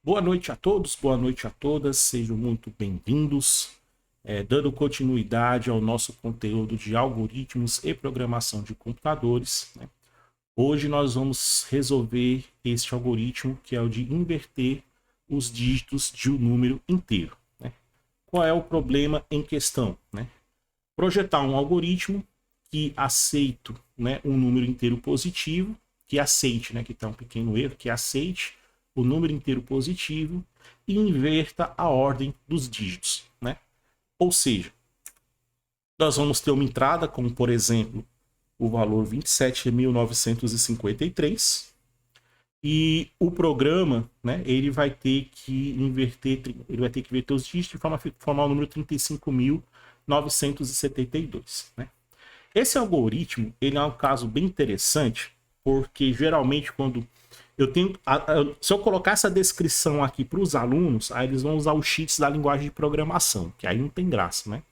Boa noite a todos, boa noite a todas, sejam muito bem-vindos. Dando continuidade ao nosso conteúdo de algoritmos e programação de computadores, né? Hoje nós vamos resolver este algoritmo que é o de inverter os dígitos de um número inteiro, né? Qual é o problema em questão, né? Projetar um algoritmo que aceite, né, um número inteiro positivo, que aceite, né, que está um pequeno erro, que aceite o número inteiro positivo e inverta a ordem dos dígitos, né? Ou seja, nós vamos ter uma entrada como, por exemplo, o valor 27.953 e o programa, né, ele vai ter que inverter os dígitos e formar o número 35.972, né? Esse algoritmo, ele é um caso bem interessante, porque geralmente quando eu tenho, se eu colocar essa descrição aqui para os alunos, aí eles vão usar os cheats da linguagem de programação, que aí não tem graça, né?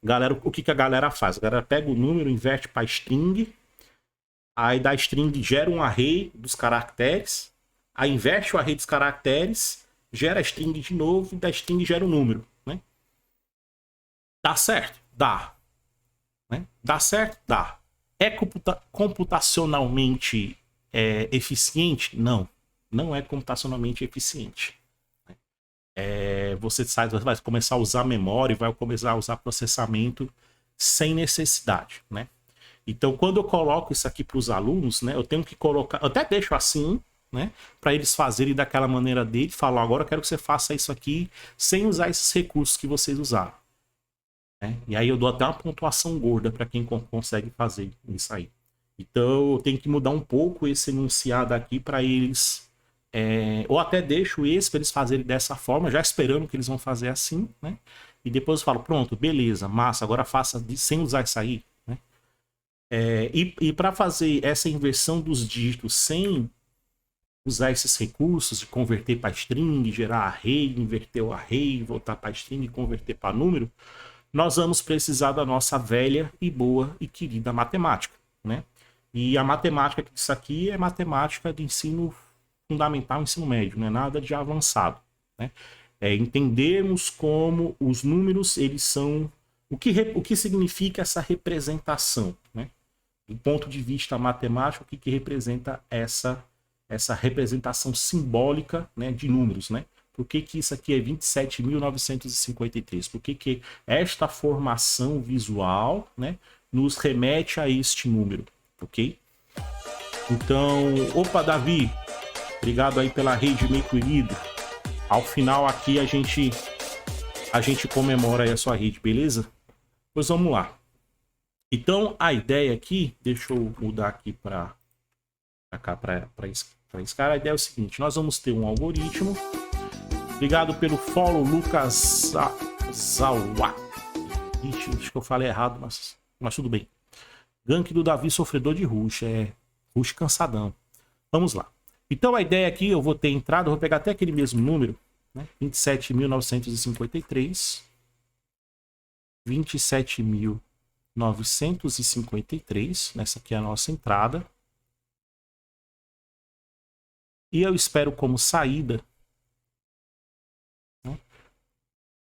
Galera, o que a galera faz? A galera pega o número, inverte para string, aí da string gera um array dos caracteres, aí inverte o array dos caracteres, gera a string de novo e da string gera o número, né? Dá certo? Dá. Né? Dá certo? Dá. É computacionalmente eficiente? Não. Não é computacionalmente eficiente. Você vai começar a usar memória e vai começar a usar processamento sem necessidade, né? Então, quando eu coloco isso aqui para os alunos, né, eu tenho que colocar, eu até deixo assim, né, para eles fazerem daquela maneira dele, falar, agora eu quero que você faça isso aqui sem usar esses recursos que vocês usaram. Né? E aí eu dou até uma pontuação gorda para quem consegue fazer isso aí. Então eu tenho que mudar um pouco esse enunciado aqui para eles, ou até deixo esse para eles fazerem dessa forma, já esperando que eles vão fazer assim, né? E depois eu falo, pronto, beleza, massa, agora faça sem usar isso aí, né? E para fazer essa inversão dos dígitos sem usar esses recursos de converter para string, gerar array, inverter o array, voltar para string e converter para número, nós vamos precisar da nossa velha e boa e querida matemática, né? E a matemática disso aqui é matemática de ensino fundamental, ensino médio, não é nada de avançado, né? Entendermos como os números, eles são... O que significa essa representação, né? Do ponto de vista matemático, o que representa essa representação simbólica, né, de números, né? Por que isso aqui é 27.953? Por que esta formação visual, né, nos remete a este número, ok? Então, opa, Davi, obrigado aí pela rede, meu querido. Ao final aqui a gente comemora aí a sua rede, beleza? Pois vamos lá. Então, a ideia aqui, deixa eu mudar aqui para cá, para esse cara. A ideia é o seguinte, nós vamos ter um algoritmo. Obrigado pelo follow, Lucas Zawa. Ixi, acho que eu falei errado, mas tudo bem. Gank do Davi, sofredor de rush. Rush cansadão. Vamos lá. Então a ideia aqui, eu vou ter entrada, eu vou pegar até aquele mesmo número, né? 27.953. 27.953. Essa aqui é a nossa entrada. E eu espero como saída, né,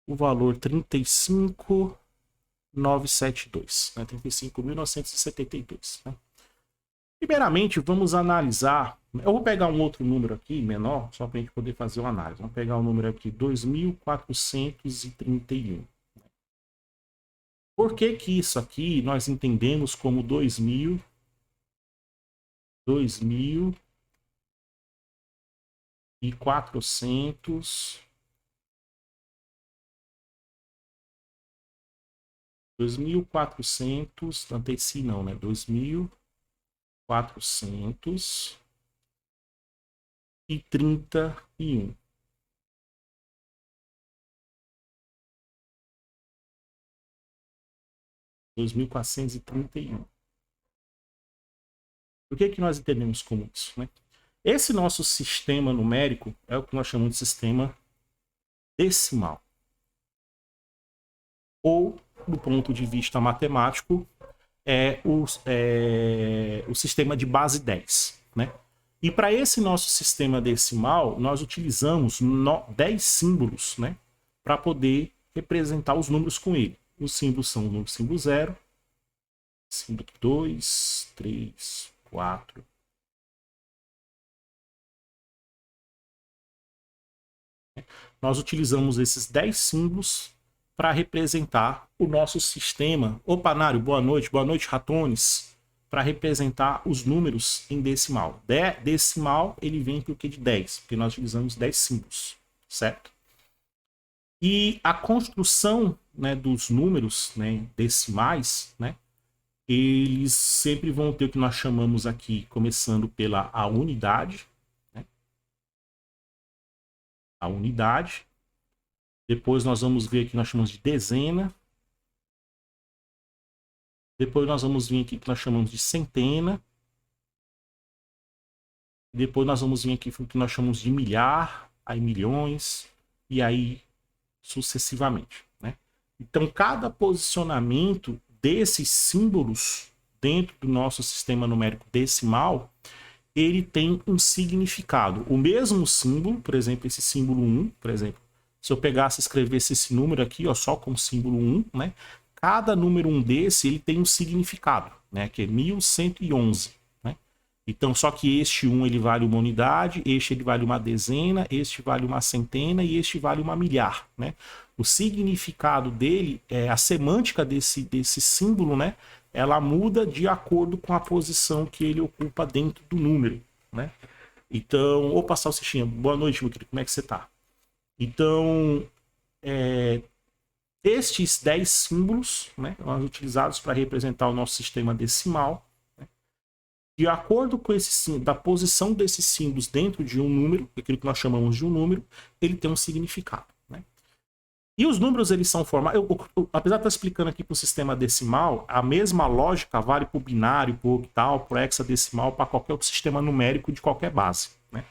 o valor 35.972, né? 35.972. Né? Primeiramente, vamos analisar. Eu vou pegar um outro número aqui, menor, só para a gente poder fazer uma análise. Vamos pegar o número aqui, 2.431. Por que isso aqui nós entendemos como 2.000 e 400... 2.400, não tem si não, né? 2.431. 2.431. O que nós entendemos como isso, né? Esse nosso sistema numérico é o que nós chamamos de sistema decimal. Ou, do ponto de vista matemático, o sistema de base 10, né? E para esse nosso sistema decimal, nós utilizamos 10 símbolos, né, para poder representar os números com ele. Os símbolos são o símbolo 0, símbolo 2, 3, 4. Nós utilizamos esses 10 símbolos para representar o nosso sistema. Opa, Nário, boa noite, ratones. Para representar os números em decimal. Decimal, ele vem por quê de 10? Porque nós utilizamos 10 símbolos, certo? E a construção, né, dos números, né, decimais, né, eles sempre vão ter o que nós chamamos aqui, começando pela a unidade, né? A unidade. Depois nós vamos ver aqui que nós chamamos de dezena. Depois nós vamos vir aqui que nós chamamos de centena. Depois nós vamos vir aqui que nós chamamos de milhar, aí milhões, e aí sucessivamente, né? Então, cada posicionamento desses símbolos dentro do nosso sistema numérico decimal, ele tem um significado. O mesmo símbolo, por exemplo, esse símbolo 1, por exemplo, se eu pegasse e escrevesse esse número aqui, ó, só com o símbolo 1, né? Cada número 1 desse, ele tem um significado, né? Que é 1111, né? Então, só que este 1 ele vale uma unidade, este ele vale uma dezena, este vale uma centena e este vale uma milhar, né? O significado dele, a semântica desse símbolo, né? Ela muda de acordo com a posição que ele ocupa dentro do número, né? Então, opa, Salsichinha, boa noite, meu querido, como é que você tá? Então, estes 10 símbolos, né, são utilizados para representar o nosso sistema decimal, né? De acordo com da posição desses símbolos dentro de um número, aquilo que nós chamamos de um número, ele tem um significado, né? E os números, eles são formados... apesar de estar explicando aqui para o sistema decimal, a mesma lógica vale para o binário, para o octal, para o hexadecimal, para qualquer outro sistema numérico de qualquer base, né?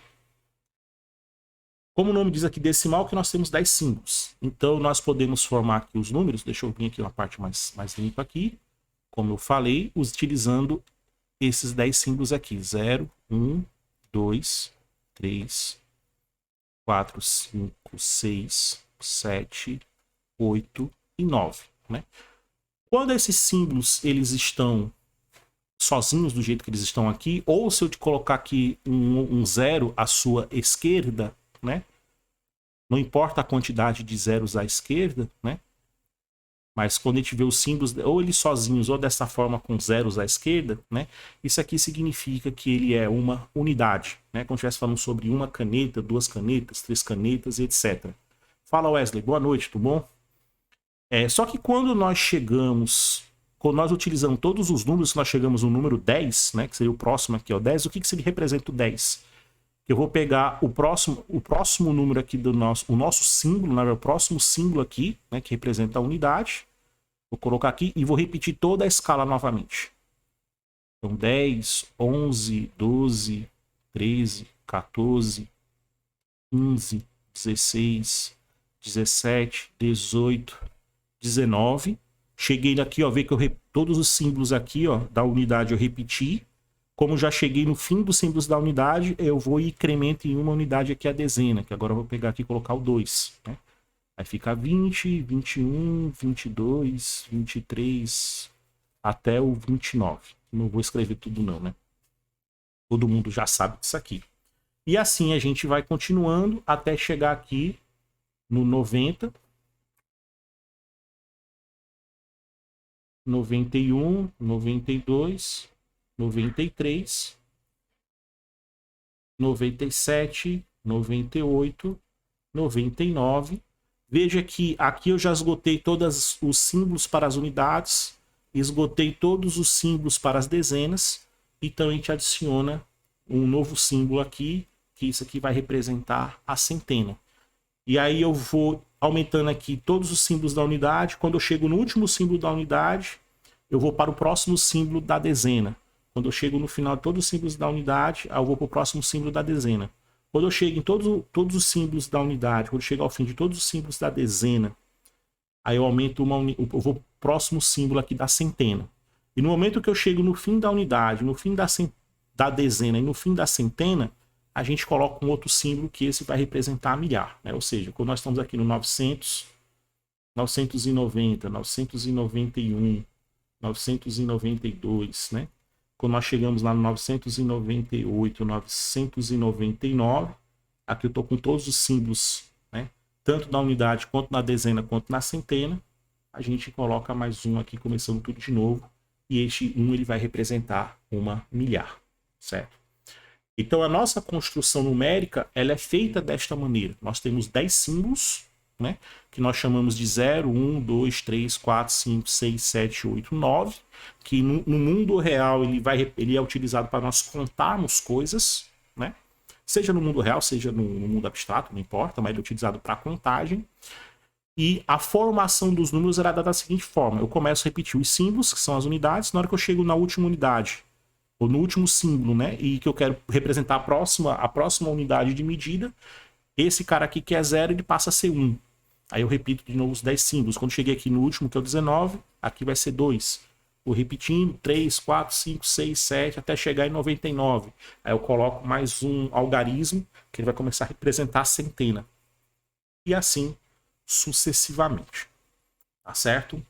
Como o nome diz aqui decimal, que nós temos 10 símbolos. Então, nós podemos formar aqui os números. Deixa eu vir aqui uma parte mais limpa aqui. Como eu falei, utilizando esses 10 símbolos aqui. 0, 1, 2, 3, 4, 5, 6, 7, 8 e 9. Né? Quando esses símbolos eles estão sozinhos do jeito que eles estão aqui, ou se eu te colocar aqui um 0 à sua esquerda, né? Não importa a quantidade de zeros à esquerda, né? Mas quando a gente vê os símbolos, ou eles sozinhos, ou dessa forma com zeros à esquerda, né? Isso aqui significa que ele é uma unidade, né? Como estivesse falando sobre uma caneta, 2 canetas, 3 canetas, etc. Fala, Wesley, boa noite, tudo bom? Só que quando nós utilizamos todos os números, nós chegamos no número 10, né? Que seria o próximo aqui, ó, 10, o que ele representa o 10? Eu vou pegar o próximo número aqui do o nosso símbolo, né, o próximo símbolo aqui, né, que representa a unidade. Vou colocar aqui e vou repetir toda a escala novamente. Então, 10, 11, 12, 13, 14, 15, 16, 17, 18, 19. Cheguei aqui, ó, ver que todos os símbolos aqui, ó, da unidade eu repeti. Como já cheguei no fim dos símbolos da unidade, eu vou e incremento em uma unidade aqui a dezena, que agora eu vou pegar aqui e colocar o 2. Né? Aí fica 20, 21, 22, 23, até o 29. Não vou escrever tudo não, né? Todo mundo já sabe disso aqui. E assim a gente vai continuando até chegar aqui no 90, 91, 92... 93, 97, 98, 99. Veja que aqui eu já esgotei todos os símbolos para as unidades, esgotei todos os símbolos para as dezenas, então a gente adiciona um novo símbolo aqui, que isso aqui vai representar a centena. E aí eu vou aumentando aqui todos os símbolos da unidade. Quando eu chego no último símbolo da unidade, eu vou para o próximo símbolo da dezena. Quando eu chego no final de todos os símbolos da unidade, eu vou para o próximo símbolo da dezena. Quando eu chego em todos os símbolos da unidade, quando eu chego ao fim de todos os símbolos da dezena, aí eu aumento eu vou para o próximo símbolo aqui da centena. E no momento que eu chego no fim da unidade, no fim da centena, da dezena e no fim da centena, a gente coloca um outro símbolo que esse vai representar a milhar, né? Ou seja, quando nós estamos aqui no 900, 990, 991, 992, né? Quando nós chegamos lá no 998, 999, aqui eu estou com todos os símbolos, né? Tanto na unidade, quanto na dezena, quanto na centena. A gente coloca mais um aqui, começando tudo de novo. E este 1 ele vai representar uma milhar, certo? Então a nossa construção numérica ela é feita desta maneira. Nós temos 10 símbolos, né, que nós chamamos de 0, 1, 2, 3, 4, 5, 6, 7, 8, 9, que no mundo real ele é utilizado para nós contarmos coisas, né? Seja no mundo real, seja no mundo abstrato, não importa, mas ele é utilizado para contagem. E a formação dos números era dada da seguinte forma: eu começo a repetir os símbolos, que são as unidades, na hora que eu chego na última unidade, ou no último símbolo, né, e que eu quero representar a próxima unidade de medida, esse cara aqui que é 0, ele passa a ser 1. Aí eu repito de novo os 10 símbolos. Quando cheguei aqui no último, que é o 19, aqui vai ser 2. Vou repetindo, 3, 4, 5, 6, 7, até chegar em 99. Aí eu coloco mais um algarismo, que ele vai começar a representar a centena. E assim sucessivamente. Tá certo?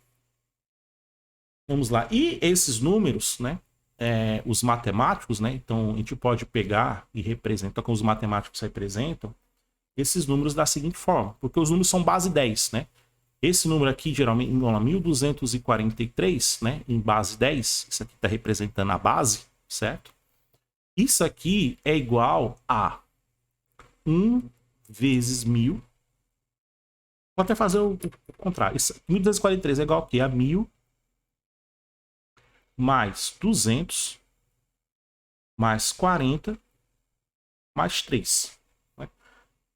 Vamos lá. E esses números, né? Os matemáticos, né? Então a gente pode pegar e representar, como os matemáticos representam, esses números da seguinte forma, porque os números são base 10, né? Esse número aqui, geralmente, em 1243, né? Em base 10, isso aqui está representando a base, certo? Isso aqui é igual a 1 vezes 1000. Vou até fazer o contrário. 1243 é igual a quê? A 1000 mais 200 mais 40 mais 3.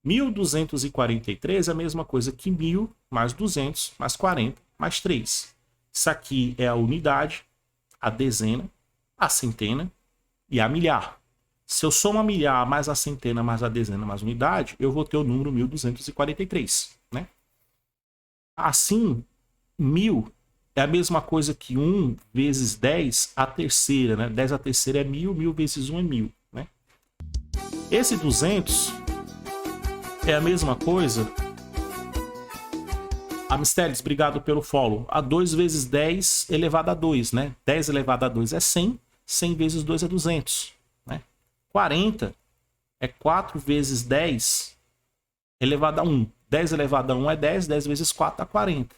1243 é a mesma coisa que 1000 mais 200 mais 40 mais 3. Isso aqui é a unidade, a dezena, a centena e a milhar. Se eu somo a milhar mais a centena mais a dezena mais a unidade, eu vou ter o número 1243, né? Assim, 1000 é a mesma coisa que 1 vezes 10 a terceira, né? 10 a terceira é 1000, 1000 vezes 1 é 1000, né? Esse 200 é a mesma coisa. Amisteles, obrigado pelo follow. A 2 vezes 10 elevado a 2, né? 10 elevado a 2 é 100. 100 vezes 2 é 200, né? 40 é 4 vezes 10 elevado a 1. 10 elevado a 1 é 10. 10 vezes 4 dá 40.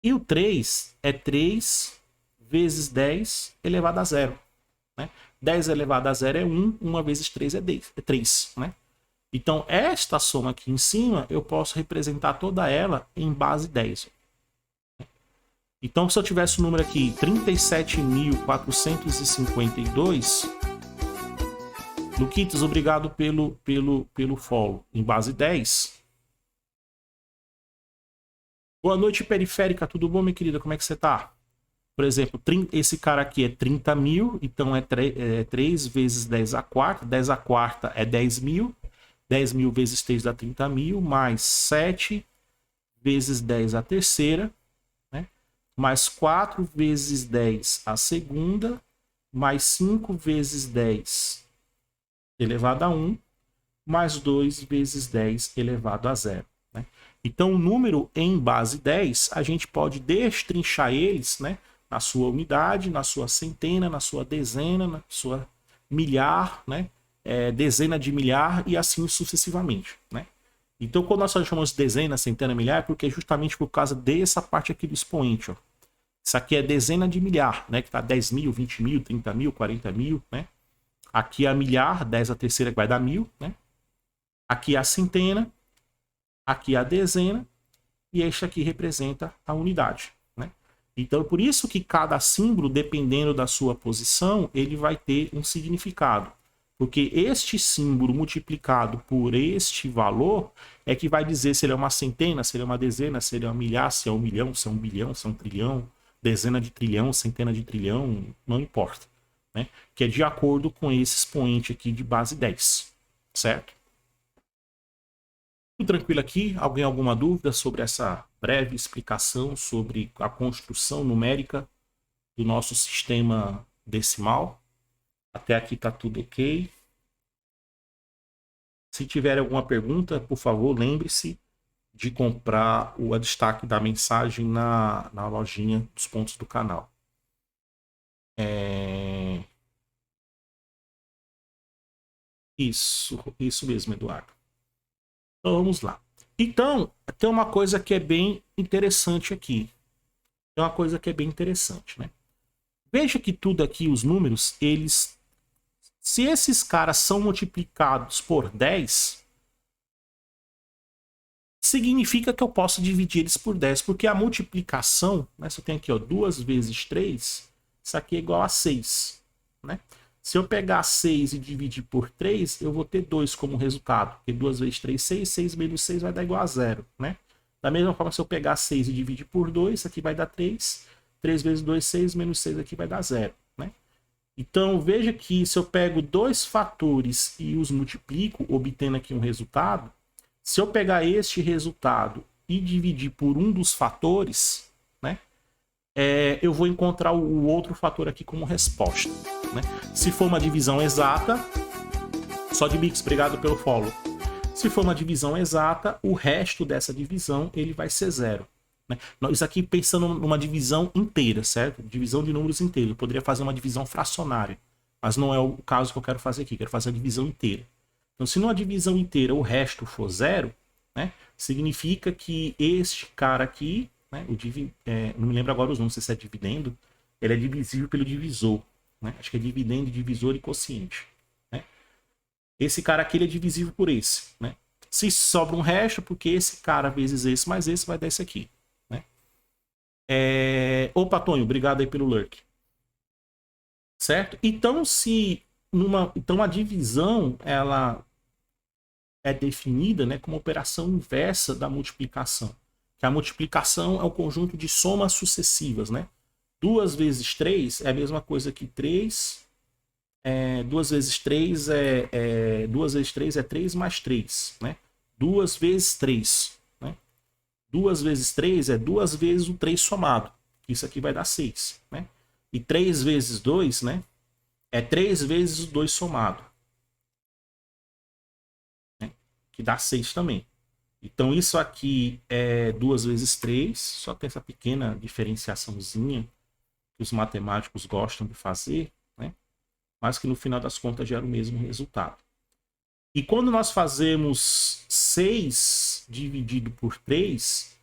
E o 3 é 3 vezes 10 elevado a 0, né? 10 elevado a 0 é 1. 1 vezes 3 é 3, né? Então, esta soma aqui em cima, eu posso representar toda ela em base 10. Então, se eu tivesse o número aqui, 37.452, Luquitas, obrigado pelo follow, em base 10. Boa noite, periférica, tudo bom, minha querida? Como é que você tá? Por exemplo, esse cara aqui é 30 mil, então é 3 vezes 10 a quarta, 10 a quarta é 10 mil. 10 mil vezes 3 dá 30 mil, mais 7 vezes 10 a terceira, né? Mais 4 vezes 10 a segunda, mais 5 vezes 10 elevado a 1, mais 2 vezes 10 elevado a 0. Né? Então, o número em base 10, a gente pode destrinchar eles, né? Na sua unidade, na sua centena, na sua dezena, na sua milhar, né? Dezena de milhar e assim sucessivamente, né? Então, quando nós chamamos de dezena, centena, milhar, é porque é justamente por causa dessa parte aqui do expoente, ó. Isso aqui é dezena de milhar, né? Que tá 10 mil, 20 mil, 30 mil, 40 mil, né? Aqui é a milhar, 10 a terceira que vai dar 1000, né? Aqui é a centena, aqui é a dezena e este aqui representa a unidade, né? Então, por isso que cada símbolo, dependendo da sua posição, ele vai ter um significado. Porque este símbolo multiplicado por este valor é que vai dizer se ele é uma centena, se ele é uma dezena, se ele é um milhar, se é um milhão, se é um bilhão, se é um trilhão, dezena de trilhão, centena de trilhão, não importa, né? Que é de acordo com esse expoente aqui de base 10, certo? Tudo tranquilo aqui? Alguém alguma dúvida sobre essa breve explicação sobre a construção numérica do nosso sistema decimal? Até aqui tá tudo ok. Se tiver alguma pergunta, por favor, lembre-se de comprar o destaque da mensagem na lojinha dos pontos do canal. Isso mesmo, Eduardo. Então vamos lá. Então, tem uma coisa que é bem interessante aqui. Tem uma coisa que é bem interessante, né? Veja que tudo aqui, os números, eles... Se esses caras são multiplicados por 10, significa que eu posso dividir eles por 10, porque a multiplicação, né, se eu tenho aqui, ó, 2 vezes 3, isso aqui é igual a 6, né? Se eu pegar 6 e dividir por 3, eu vou ter 2 como resultado, porque 2 vezes 3, 6, 6 menos 6 vai dar igual a 0, né? Da mesma forma, se eu pegar 6 e dividir por 2, isso aqui vai dar 3, 3 vezes 2, 6, menos 6 aqui vai dar 0, né? Então, veja que se eu pego dois fatores e os multiplico, obtendo aqui um resultado, se eu pegar este resultado e dividir por um dos fatores, né, eu vou encontrar o outro fator aqui como resposta. Né? Se for uma divisão exata, só de Mix, obrigado pelo follow. Se for uma divisão exata, o resto dessa divisão ele vai ser 0. Né? Isso aqui pensando numa divisão inteira, certo? Divisão de números inteiros. Eu poderia fazer uma divisão fracionária, mas não é o caso que eu quero fazer aqui. Eu quero fazer a divisão inteira. Então, se numa divisão inteira o resto for 0, né, significa que este cara aqui, né, não me lembro agora os números, se é dividendo, ele é divisível pelo divisor. Né? Acho que é dividendo, divisor e quociente. Né? Esse cara aqui ele é divisível por esse. Né? Se sobra um resto, porque esse cara vezes esse mais esse vai dar esse aqui. Né? Opa, Tonho, obrigado aí pelo lurk. Certo? Então, então a divisão ela é definida, né, como operação inversa da multiplicação. Que a multiplicação é o conjunto de somas sucessivas. Né? 2 vezes 3 é a mesma coisa que 3. 2 vezes 3 2 vezes 3 é 3 mais 3. Né? 2 vezes 3. Né? 2 vezes 3 é 2 vezes o 3 somado. Isso aqui vai dar 6. Né? E 3 vezes 2, né, é 3 vezes o 2 somado. Né? Que dá 6 também. Então isso aqui é 2 vezes 3. Só tem essa pequena diferenciaçãozinha que os matemáticos gostam de fazer. Né? Mas que no final das contas gera o mesmo resultado. E quando nós fazemos 6 dividido por 3,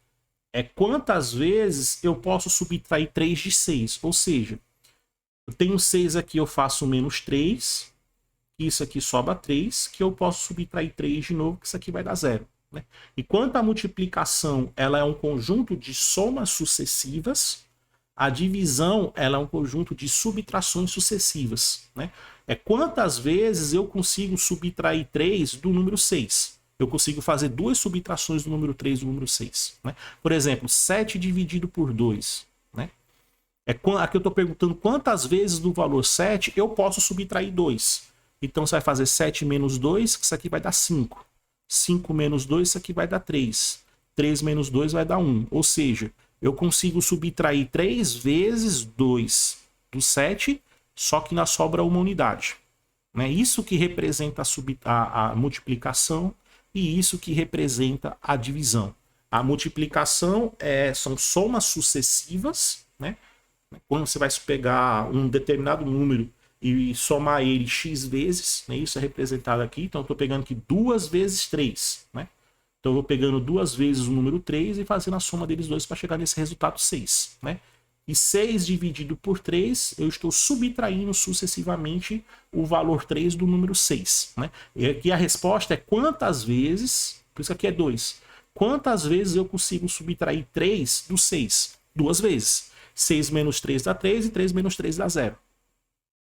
é quantas vezes eu posso subtrair 3 de 6. Ou seja, eu tenho 6 aqui, eu faço menos 3, isso aqui sobra 3, que eu posso subtrair 3 de novo, que isso aqui vai dar 0. Né? Enquanto a multiplicação ela é um conjunto de somas sucessivas, a divisão ela é um conjunto de subtrações sucessivas. Né? É quantas vezes eu consigo subtrair 3 do número 6. Eu consigo fazer duas subtrações do número 3 do número 6. Né? Por exemplo, 7 dividido por 2. Né? Aqui eu estou perguntando quantas vezes do valor 7 eu posso subtrair 2. Então você vai fazer 7 menos 2, que isso aqui vai dar 5. 5 menos 2, isso aqui vai dar 3. 3 menos 2 vai dar 1. Ou seja, eu consigo subtrair 3 vezes 2 do 7, só que na sobra uma unidade. Né? Isso que representa a multiplicação e isso que representa a divisão. A multiplicação são somas sucessivas, né? Quando você vai pegar um determinado número e somar ele x vezes, né? Isso é representado aqui. Então, eu estou pegando aqui 2 vezes 3. Né? Então, eu vou pegando 2 vezes o número 3 e fazendo a soma deles dois para chegar nesse resultado 6. Né? E 6 dividido por 3, eu estou subtraindo sucessivamente o valor 3 do número 6. Né? E aqui a resposta é quantas vezes, por isso aqui é 2, quantas vezes eu consigo subtrair 3 do 6? 2 vezes. 6 menos 3 dá 3 e 3 menos 3 dá 0.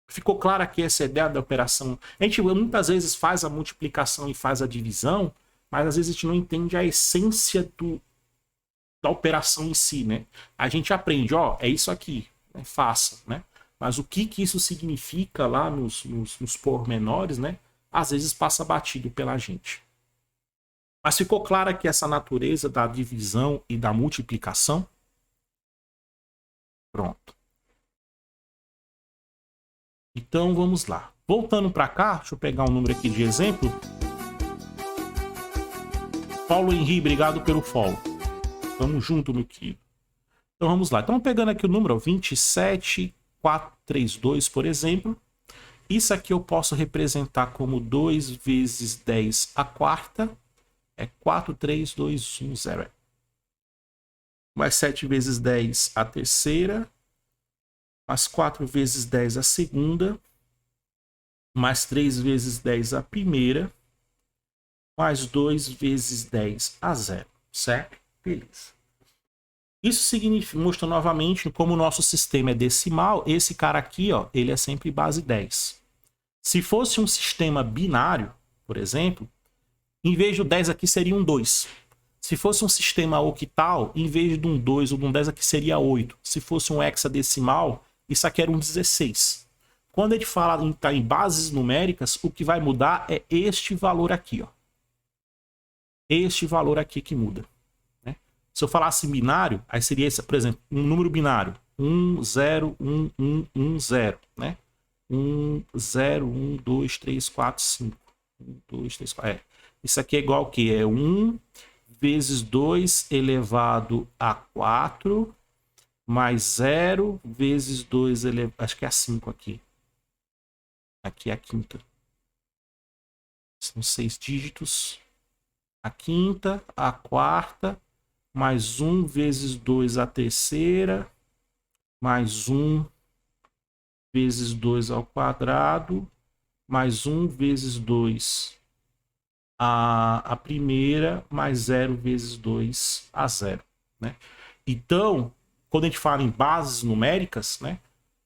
Ficou claro aqui essa ideia da operação? A gente muitas vezes faz a multiplicação e faz a divisão, mas às vezes a gente não entende a essência da operação em si, né? A gente aprende, ó, é isso aqui, né? Faça, né? Mas o que isso significa lá nos pormenores, né? Às vezes passa batido pela gente. Mas ficou claro aqui essa natureza da divisão e da multiplicação? Pronto. Então vamos lá. Voltando para cá, deixa eu pegar um número aqui de exemplo. Paulo Henrique, obrigado pelo follow. Tamo junto, meu querido. Então vamos lá. Estamos pegando aqui o número 27432, por exemplo. Isso aqui eu posso representar como 2 vezes 10 a quarta. É 43210. Mais 7 vezes 10 a terceira. Mais 4 vezes 10 a segunda. Mais 3 vezes 10 a primeira. Mais 2 vezes 10 a zero. Certo? Beleza. Isso significa, mostra novamente como o nosso sistema é decimal, esse cara aqui, ó, ele é sempre base 10. Se fosse um sistema binário, por exemplo, em vez do 10 aqui seria um 2. Se fosse um sistema octal, em vez de um 2 ou de um 10 aqui seria 8. Se fosse um hexadecimal, isso aqui era um 16. Quando a gente fala em bases numéricas, o que vai mudar é este valor aqui, ó. Este valor aqui que muda. Se eu falasse binário, aí seria esse, por exemplo, um número binário. 1, 0, 1, 1, 1, 0, né? 1, 0, 1, 2, 3, 4, 5. 1, 2, 3, 4. Isso aqui é igual ao quê? É 1 vezes 2 elevado a 4, mais 0 vezes 2 elevado... Acho que é a 5 aqui. Aqui é a quinta. São 6 dígitos. A quinta, a quarta... mais 1 vezes 2 a terceira, mais 1 vezes 2 ao quadrado, mais 1 vezes 2 a primeira, mais 0 vezes 2 a zero. Né? Então, quando a gente fala em bases numéricas, né,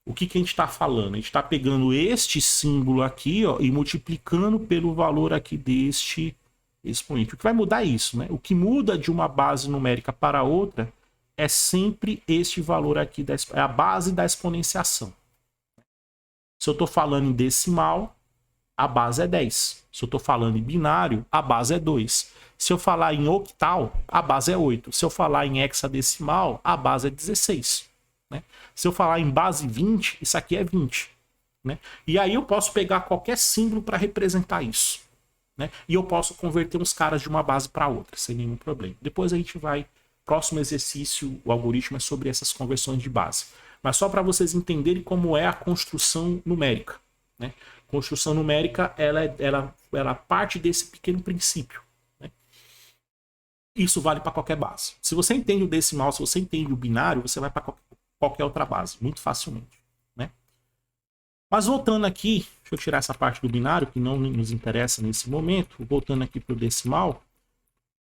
o que a gente está falando? A gente está pegando este símbolo aqui, ó, e multiplicando pelo valor aqui deste expoente. O que vai mudar é isso, né? O que muda de uma base numérica para outra é sempre este valor aqui, é a base da exponenciação. Se eu estou falando em decimal, a base é 10. Se eu estou falando em binário, a base é 2. Se eu falar em octal, a base é 8. Se eu falar em hexadecimal, a base é 16. Né? Se eu falar em base 20, isso aqui é 20. Né? E aí eu posso pegar qualquer símbolo para representar isso. Né? E eu posso converter uns caras de uma base para outra, sem nenhum problema. Depois a gente vai... Próximo exercício, o algoritmo é sobre essas conversões de base. Mas só para vocês entenderem como é a construção numérica. Né? Construção numérica, ela parte desse pequeno princípio. Né? Isso vale para qualquer base. Se você entende o decimal, se você entende o binário, você vai para qualquer outra base, muito facilmente. Né? Mas voltando aqui, deixa eu tirar essa parte do binário, que não nos interessa nesse momento. Voltando aqui para o decimal,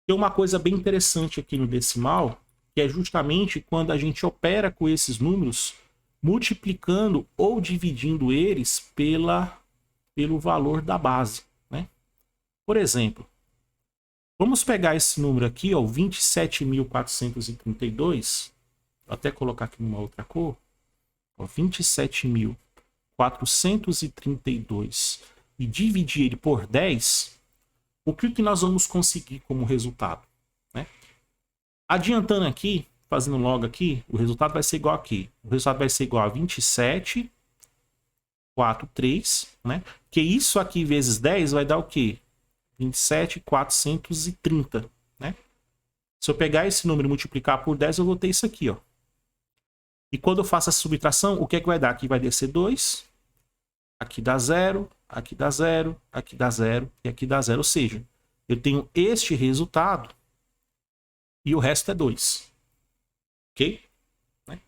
tem uma coisa bem interessante aqui no decimal, que é justamente quando a gente opera com esses números, multiplicando ou dividindo eles pelo valor da base. Né? Por exemplo, vamos pegar esse número aqui, ó, 27.432, vou até colocar aqui numa outra cor, 27.432 e dividir ele por 10, o que nós vamos conseguir como resultado? Né? Adiantando aqui, fazendo logo aqui, o resultado vai ser igual aqui. O resultado vai ser igual a 27,43, né? Que isso aqui vezes 10 vai dar o quê? 27.430, né? Se eu pegar esse número e multiplicar por 10, eu vou ter isso aqui, ó. E quando eu faço essa subtração, o que é que vai dar? Aqui vai descer 2, aqui dá 0, aqui dá 0, aqui dá 0 e aqui dá 0. Ou seja, eu tenho este resultado e o resto é 2. Ok? Né?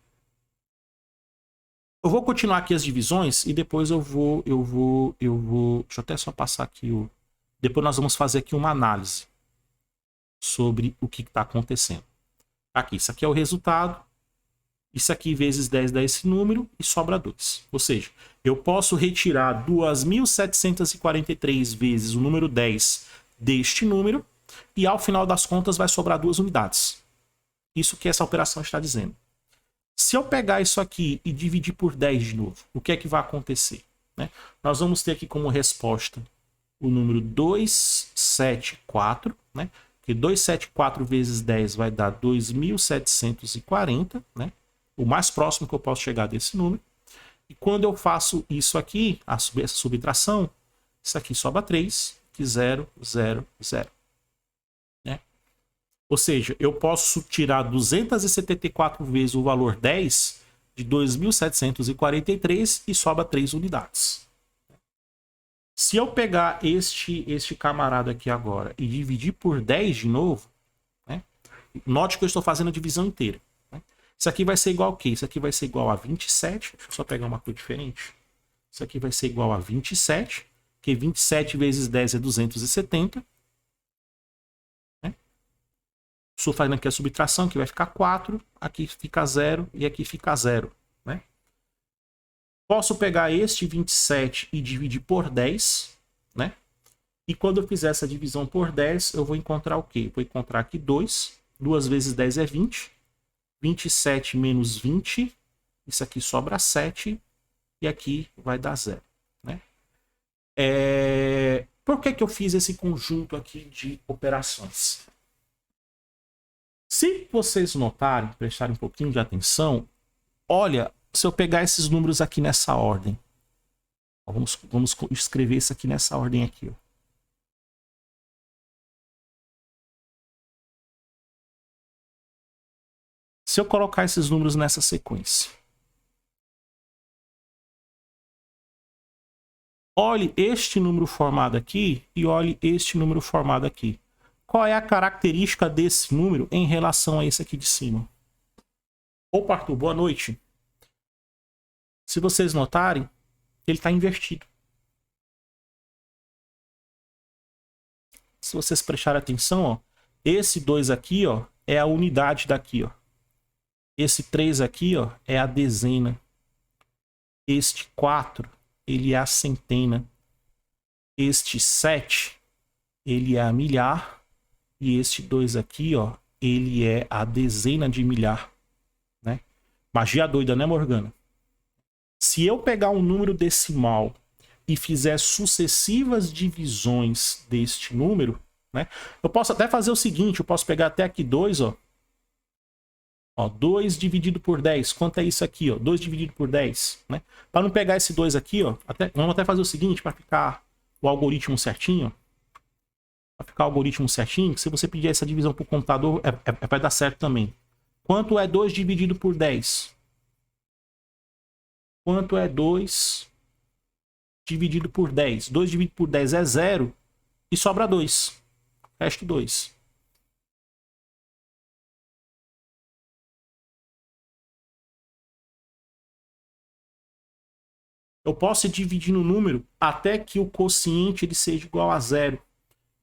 Eu vou continuar aqui as divisões e depois eu vou... Deixa eu até só passar aqui o... Depois nós vamos fazer aqui uma análise sobre o que está acontecendo. Aqui, isso aqui é o resultado. Isso aqui vezes 10 dá esse número e sobra 2. Ou seja, eu posso retirar 2.743 vezes o número 10 deste número e ao final das contas vai sobrar 2 unidades. Isso que essa operação está dizendo. Se eu pegar isso aqui e dividir por 10 de novo, o que é que vai acontecer? Né? Nós vamos ter aqui como resposta o número 274, né? Que 274 vezes 10 vai dar 2.740, né? O mais próximo que eu posso chegar desse número. E quando eu faço isso aqui, essa subtração, isso aqui sobra 3, que 0, 0, 0. Né? Ou seja, eu posso tirar 274 vezes o valor 10 de 2.743 e sobra 3 unidades. Se eu pegar este camarada aqui agora e dividir por 10 de novo, né? Note que eu estou fazendo a divisão inteira. Né? Isso aqui vai ser igual a quê? Isso aqui vai ser igual a 27. Deixa eu só pegar uma cor diferente. Isso aqui vai ser igual a 27, que 27 vezes 10 é 270. Né? Estou fazendo aqui a subtração, que vai ficar 4, aqui fica 0 e aqui fica 0. Né? Posso pegar este 27 e dividir por 10, né? E quando eu fizer essa divisão por 10, eu vou encontrar o quê? Vou encontrar aqui 2. 2 vezes 10 é 20. 27 menos 20. Isso aqui sobra 7. E aqui vai dar 0. Né? Por que eu fiz esse conjunto aqui de operações? Se vocês notarem, prestarem um pouquinho de atenção, olha, se eu pegar esses números aqui nessa ordem, ó, vamos escrever isso aqui nessa ordem aqui. Ó. Se eu colocar esses números nessa sequência, olhe este número formado aqui e olhe este número formado aqui. Qual é a característica desse número em relação a esse aqui de cima? Opa, Arthur, boa noite. Se vocês notarem, ele está invertido. Se vocês prestarem atenção, ó, esse 2 aqui, ó, é a unidade daqui. Ó. Esse 3 aqui, ó, é a dezena. Este 4, ele é a centena. Este 7, ele é a milhar. E este 2 aqui, ó, ele é a dezena de milhar. Né? Magia doida, né, Morgana? Se eu pegar um número decimal e fizer sucessivas divisões deste número, né? Eu posso até fazer o seguinte, eu posso pegar até aqui 2, ó. Ó, 2 dividido por 10. Quanto é isso aqui, ó? 2 dividido por 10, né? Para não pegar esse 2 aqui, ó, vamos até fazer o seguinte, para ficar o algoritmo certinho, para ficar o algoritmo certinho, se você pedir essa divisão para o computador, vai dar certo também. Quanto é 2 dividido por 10? Quanto é 2 dividido por 10? 2 dividido por 10 é 0 e sobra 2. Resto 2. Eu posso dividir no número até que o quociente ele seja igual a 0.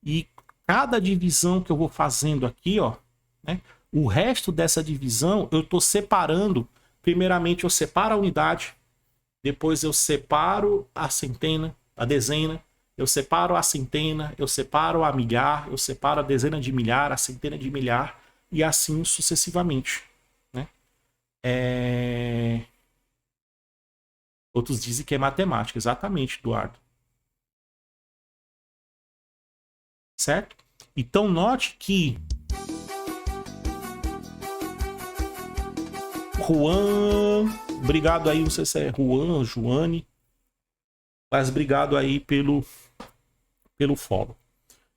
E cada divisão que eu vou fazendo aqui, ó, né, o resto dessa divisão eu estou separando. Primeiramente eu separo a unidade. Depois eu separo a centena, a dezena. Eu separo a centena, eu separo a milhar, eu separo a dezena de milhar, a centena de milhar e assim sucessivamente. Né? Outros dizem que é matemática. Exatamente, Eduardo. Certo? Então note que Juan, obrigado aí, não sei se é Juan ou Joane, mas obrigado aí pelo follow.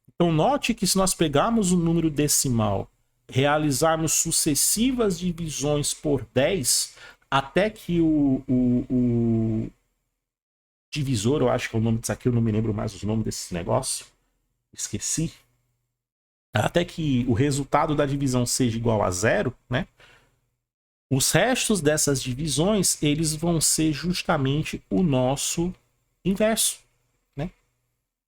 Então note que se nós pegarmos o número decimal, realizarmos sucessivas divisões por 10, até que o divisor, eu acho que é o nome disso aqui, eu não me lembro mais os nomes desse negócio, esqueci, até que o resultado da divisão seja igual a 0, né? Os restos dessas divisões, eles vão ser justamente o nosso inverso, né?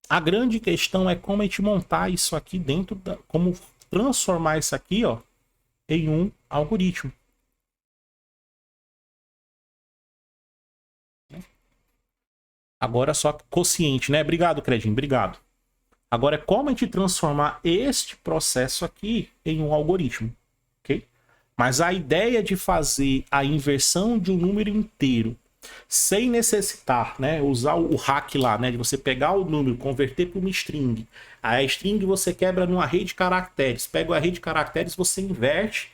A grande questão é como a gente montar isso aqui dentro da... Como transformar isso aqui, ó, em um algoritmo. Agora só quociente, né? Obrigado, Credinho, obrigado. Agora é como a gente transformar este processo aqui em um algoritmo, ok? Mas a ideia de fazer a inversão de um número inteiro sem necessitar, né, usar o hack lá, né, de você pegar o número, converter para uma string. A string você quebra num array de caracteres. Pega o array de caracteres, você inverte.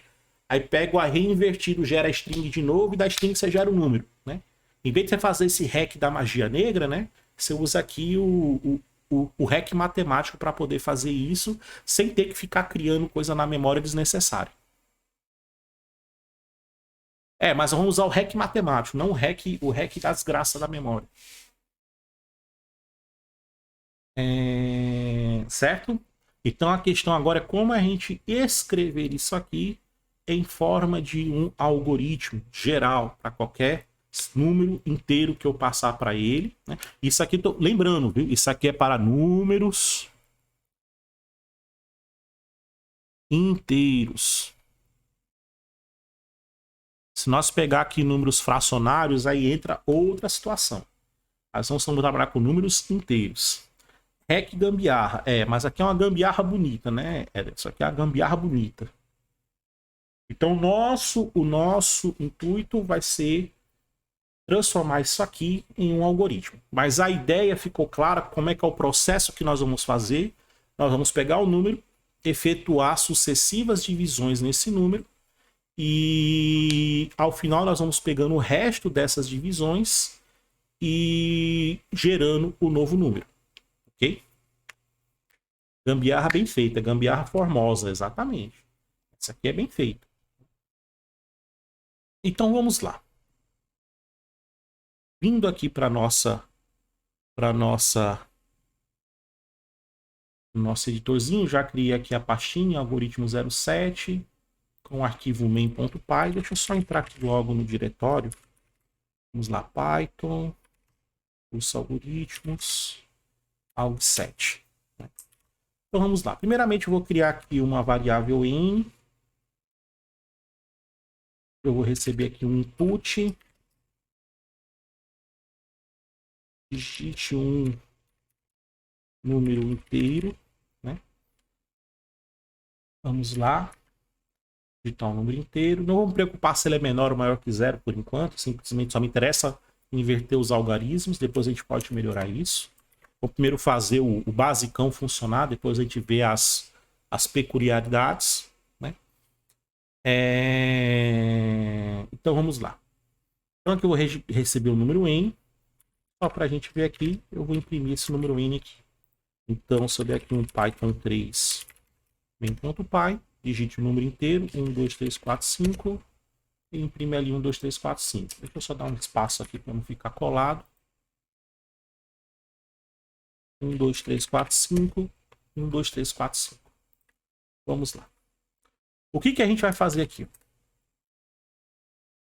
Aí pega o array invertido, gera a string de novo e da string você gera o número, né? Em vez de você fazer esse REC da magia negra, né? Você usa aqui o REC matemático para poder fazer isso sem ter que ficar criando coisa na memória desnecessária. Mas vamos usar o REC matemático, não o REC da desgraça da memória. Certo? Então a questão agora é como a gente escrever isso aqui em forma de um algoritmo geral para qualquer número inteiro que eu passar para ele, né? Isso aqui, lembrando, viu? Isso aqui é para números inteiros. Se nós pegar aqui números fracionários, aí entra outra situação. Nós vamos trabalhar com números inteiros. REC gambiarra. Mas aqui é uma gambiarra bonita, né? Isso aqui é a gambiarra bonita. Então, o nosso intuito vai ser transformar isso aqui em um algoritmo. Mas a ideia ficou clara, como é que é o processo que nós vamos fazer. Nós vamos pegar o número, efetuar sucessivas divisões nesse número, e ao final nós vamos pegando o resto dessas divisões e gerando o novo número. Ok? Gambiarra bem feita, gambiarra formosa, exatamente. Essa aqui é bem feita. Então vamos lá. Vindo aqui para nosso editorzinho, já criei aqui a pastinha algoritmo 07 com o arquivo main.py. Deixa eu só entrar aqui logo no diretório. Vamos lá, Python, curso algoritmos, alg7. Então vamos lá. Primeiramente eu vou criar aqui uma variável n. Eu vou receber aqui um input. Digite um número inteiro, né? Vamos lá. Digitar um número inteiro. Não vou me preocupar se ele é menor ou maior que 0 por enquanto. Simplesmente só me interessa inverter os algarismos. Depois a gente pode melhorar isso. Vou primeiro fazer o basicão funcionar. Depois a gente vê as peculiaridades, né? Então vamos lá. Então aqui eu vou receber o número n. Só para a gente ver aqui, eu vou imprimir esse número n aqui. Então, se eu der aqui um Python 3 main.py, digite o número inteiro, 1, 2, 3, 4, 5, e imprime ali 1, 2, 3, 4, 5. Deixa eu só dar um espaço aqui para não ficar colado. 1, 2, 3, 4, 5, 1, 2, 3, 4, 5. Vamos lá. O que a gente vai fazer aqui?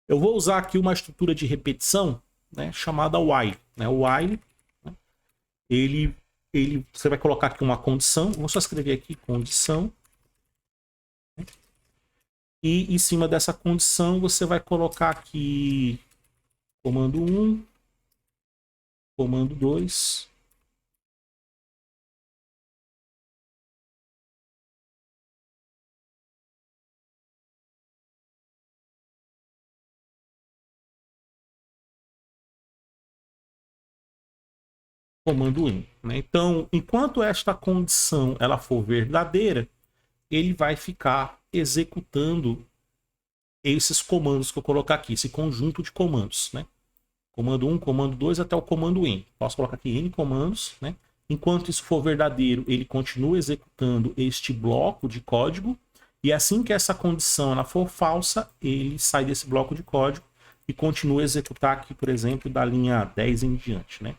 Eu vou usar aqui uma estrutura de repetição, né, chamada while. Né? O while, né, você vai colocar aqui uma condição. Vou só escrever aqui condição. Né? E em cima dessa condição você vai colocar aqui comando 1, comando 2. Comando N. Né? Então, enquanto esta condição ela for verdadeira, ele vai ficar executando esses comandos que eu colocar aqui, esse conjunto de comandos. Né? Comando 1, comando 2 até o comando N. Posso colocar aqui N comandos. Né? Enquanto isso for verdadeiro, ele continua executando este bloco de código. E assim que essa condição ela for falsa, ele sai desse bloco de código e continua a executar aqui, por exemplo, da linha 10 em diante. Né?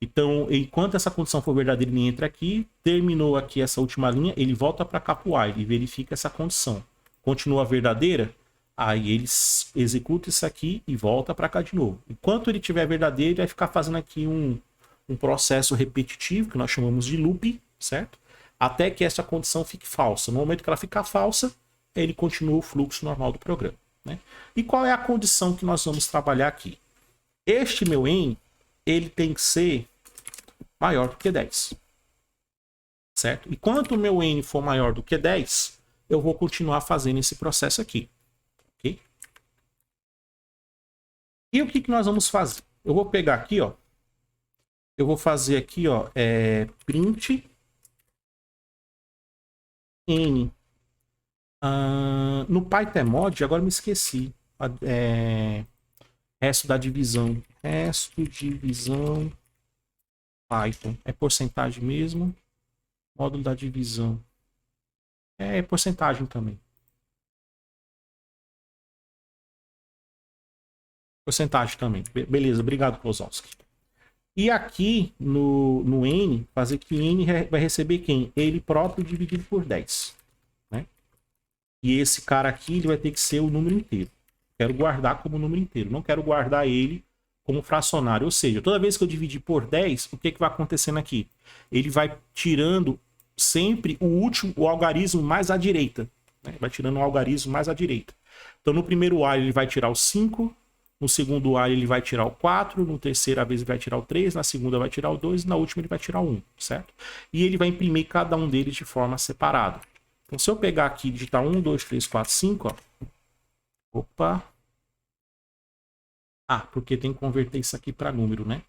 Então, enquanto essa condição for verdadeira, ele entra aqui, terminou aqui essa última linha, ele volta para cá para o while e verifica essa condição. Continua verdadeira, aí ele executa isso aqui e volta para cá de novo. Enquanto ele estiver verdadeiro, ele vai ficar fazendo aqui um processo repetitivo, que nós chamamos de loop, certo? Até que essa condição fique falsa. No momento que ela ficar falsa, ele continua o fluxo normal do programa. Né? E qual é a condição que nós vamos trabalhar aqui? Este meu n, ele tem que ser maior do que 10. Certo? E quanto o meu n for maior do que 10, eu vou continuar fazendo esse processo aqui. Ok? E o que nós vamos fazer? Eu vou pegar aqui, ó. Eu vou fazer aqui, ó, print n. No PyTemod, agora me esqueci. Resto da divisão. Resto divisão Python. É porcentagem mesmo. Módulo da divisão. É porcentagem também. Porcentagem também. Beleza, obrigado, Kozowski. E aqui no N, fazer que N vai receber quem? Ele próprio dividido por 10. Né? E esse cara aqui ele vai ter que ser o número inteiro. Quero guardar como número inteiro. Não quero guardar ele como fracionário. Ou seja, toda vez que eu dividir por 10, o que vai acontecendo aqui? Ele vai tirando sempre o algarismo mais à direita. Né? Vai tirando o algarismo mais à direita. Então, no primeiro A, ele vai tirar o 5. No segundo A, ele vai tirar o 4. No terceira vez, ele vai tirar o 3. Na segunda, vai tirar o 2. E na última, ele vai tirar o 1. Certo? E ele vai imprimir cada um deles de forma separada. Então, se eu pegar aqui e digitar 1, 2, 3, 4, 5, ó. Opa. Ah, porque tem que converter isso aqui para número, né?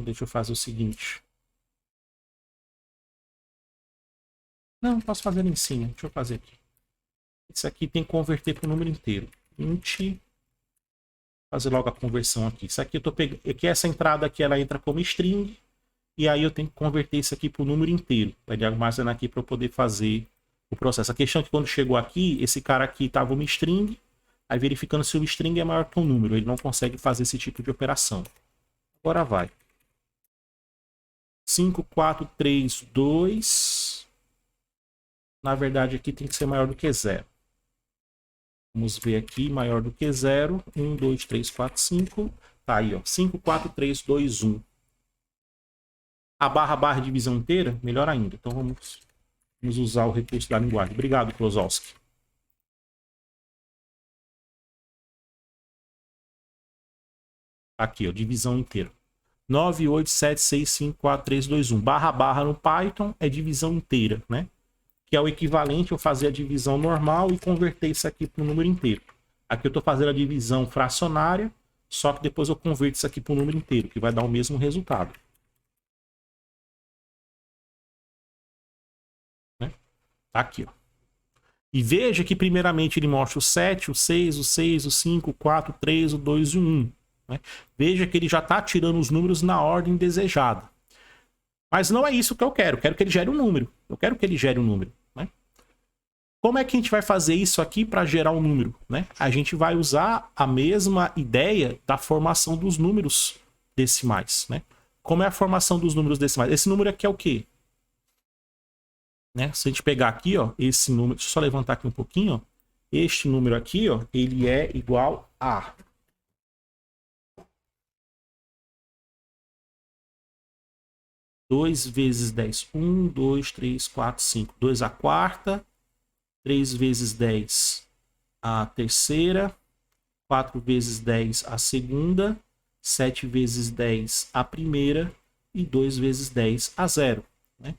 Deixa eu fazer o seguinte. Não, posso fazer em cima. Deixa eu fazer aqui. Isso aqui tem que converter para o número inteiro. 20. Fazer logo a conversão aqui. Isso aqui eu tô pegando. Aqui essa entrada aqui ela entra como string. E aí eu tenho que converter isso aqui para o número inteiro. Vai armazenar aqui para eu poder fazer o processo. A questão é que quando chegou aqui, esse cara aqui estava uma string. Aí verificando se o string é maior que um número. Ele não consegue fazer esse tipo de operação. Agora vai. 5, 4, 3, 2. Na verdade aqui tem que ser maior do que 0. Vamos ver aqui, maior do que 0. 1, 2, 3, 4, 5. Tá aí, ó. 5, 4, 3, 2, 1. A barra divisão inteira, melhor ainda. Então vamos usar o recurso da linguagem. Obrigado, Kozowski. Aqui, ó, divisão inteira. 9, 8, 7, 6, 5, 4, 3, 2, 1. Barra no Python é divisão inteira, né? Que é o equivalente a eu fazer a divisão normal e converter isso aqui para o número inteiro. Aqui eu estou fazendo a divisão fracionária, só que depois eu converto isso aqui para o número inteiro, que vai dar o mesmo resultado. Né? Tá aqui, ó. E veja que primeiramente ele mostra o 7, o 6, o 6, o 5, o 4, o 3, o 2 e o 1. Né? Veja que ele já está tirando os números na ordem desejada. Mas não é isso que eu quero. Eu quero que ele gere um número. Eu quero que ele gere um número. Né? Como é que a gente vai fazer isso aqui para gerar um número? Né? A gente vai usar a mesma ideia da formação dos números decimais. Né? Como é a formação dos números decimais? Esse número aqui é o quê? Né? Se a gente pegar aqui, ó, esse número... Deixa eu só levantar aqui um pouquinho. Ó. Este número aqui, ó, ele é igual a... 2 vezes 10. 1, 2, 3, 4, 5. 2 a quarta. 3 vezes 10 a terceira. 4 vezes 10 a segunda. 7 vezes 10 a primeira. E 2 vezes 10 a zero. Né?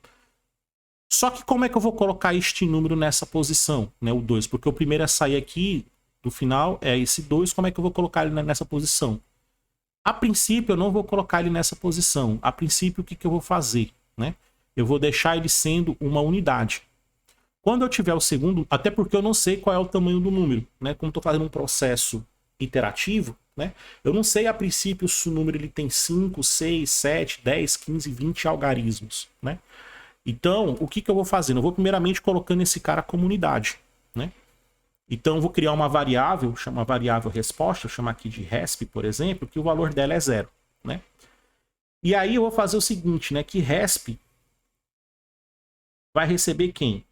Só que como é que eu vou colocar este número nessa posição? Né? O 2. Porque o primeiro a sair aqui do final é esse 2. Como é que eu vou colocar ele nessa posição? A princípio, eu não vou colocar ele nessa posição. A princípio, o que eu vou fazer? Né? Eu vou deixar ele sendo uma unidade. Quando eu tiver o segundo, até porque eu não sei qual é o tamanho do número. Né? Como estou fazendo um processo iterativo, né? Eu não sei a princípio se o número ele tem 5, 6, 7, 10, 15, 20 algarismos. Né? Então, o que eu vou fazendo? Eu vou primeiramente colocando esse cara como unidade. Né? Então, eu vou criar uma variável, chama variável resposta, eu chamo aqui de resp, por exemplo, que o valor dela é 0. Né? E aí eu vou fazer o seguinte, né? Que resp vai receber quem?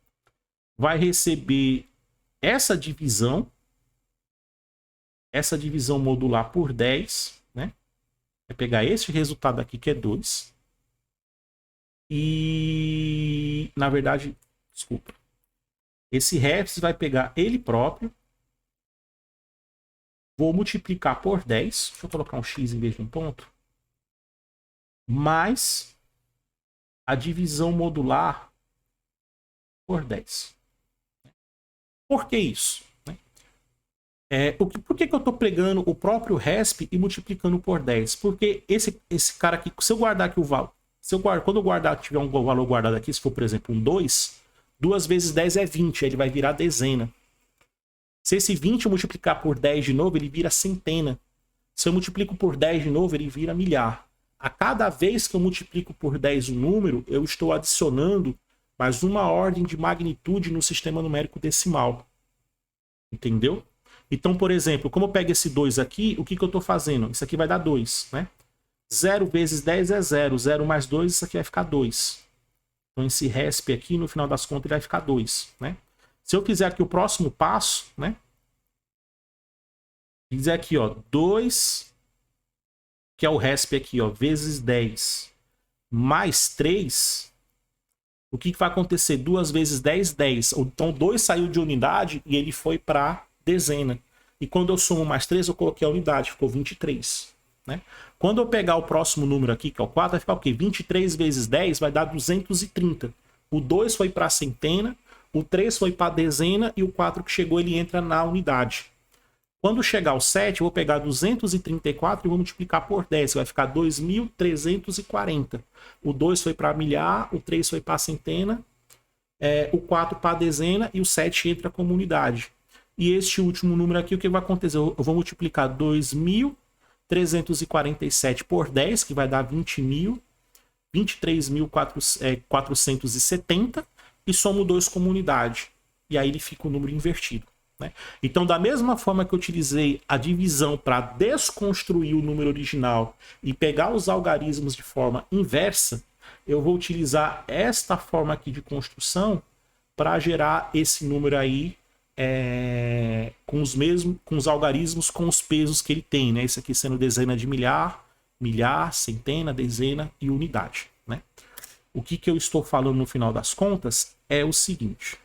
Vai receber essa divisão modular por 10, né? Vai pegar este resultado aqui, que é 2. E, na verdade, desculpa. Esse resp vai pegar ele próprio. Vou multiplicar por 10. Deixa eu colocar um x em vez de um ponto. Mais a divisão modular por 10. Por que isso? Por que eu estou pegando o próprio resp e multiplicando por 10? Porque esse cara aqui, se eu guardar aqui o valor, quando eu guardar, tiver um valor guardado aqui, se for, por exemplo, um 2, 2 vezes 10 é 20, aí ele vai virar dezena. Se esse 20 eu multiplicar por 10 de novo, ele vira centena. Se eu multiplico por 10 de novo, ele vira milhar. A cada vez que eu multiplico por 10 um número, eu estou adicionando mais uma ordem de magnitude no sistema numérico decimal. Entendeu? Então, por exemplo, como eu pego esse 2 aqui, o que eu estou fazendo? Isso aqui vai dar 2, né? 0 vezes 10 é 0. 0 mais 2, isso aqui vai ficar 2. Então, esse resp aqui, no final das contas, ele vai ficar 2, né? Se eu fizer aqui o próximo passo, né? Dizer aqui, ó, 2, que é o resp aqui, ó, vezes 10, mais 3, o que vai acontecer? 2 vezes 10, 10. Então, 2 saiu de unidade e ele foi para dezena. E quando eu somo mais 3, eu coloquei a unidade, ficou 23. Né? Quando eu pegar o próximo número aqui, que é o 4, vai ficar o quê? 23 vezes 10 vai dar 230. O 2 foi para a centena, o 3 foi para a dezena e o 4 que chegou, ele entra na unidade. Quando chegar ao 7, eu vou pegar 234 e vou multiplicar por 10. Vai ficar 2.340. O 2 foi para milhar, o 3 foi para centena, o 4 para dezena e o 7 entra como unidade. E este último número aqui, o que vai acontecer? Eu vou multiplicar 2.347 por 10, que vai dar 23.470, e somo 2 como unidade. E aí ele fica o número invertido. Né? Então, da mesma forma que eu utilizei a divisão para desconstruir o número original e pegar os algarismos de forma inversa, eu vou utilizar esta forma aqui de construção para gerar esse número aí com os algarismos, com os pesos que ele tem. Né? Esse aqui sendo dezena de milhar, milhar, centena, dezena e unidade. Né? O que eu estou falando no final das contas é o seguinte,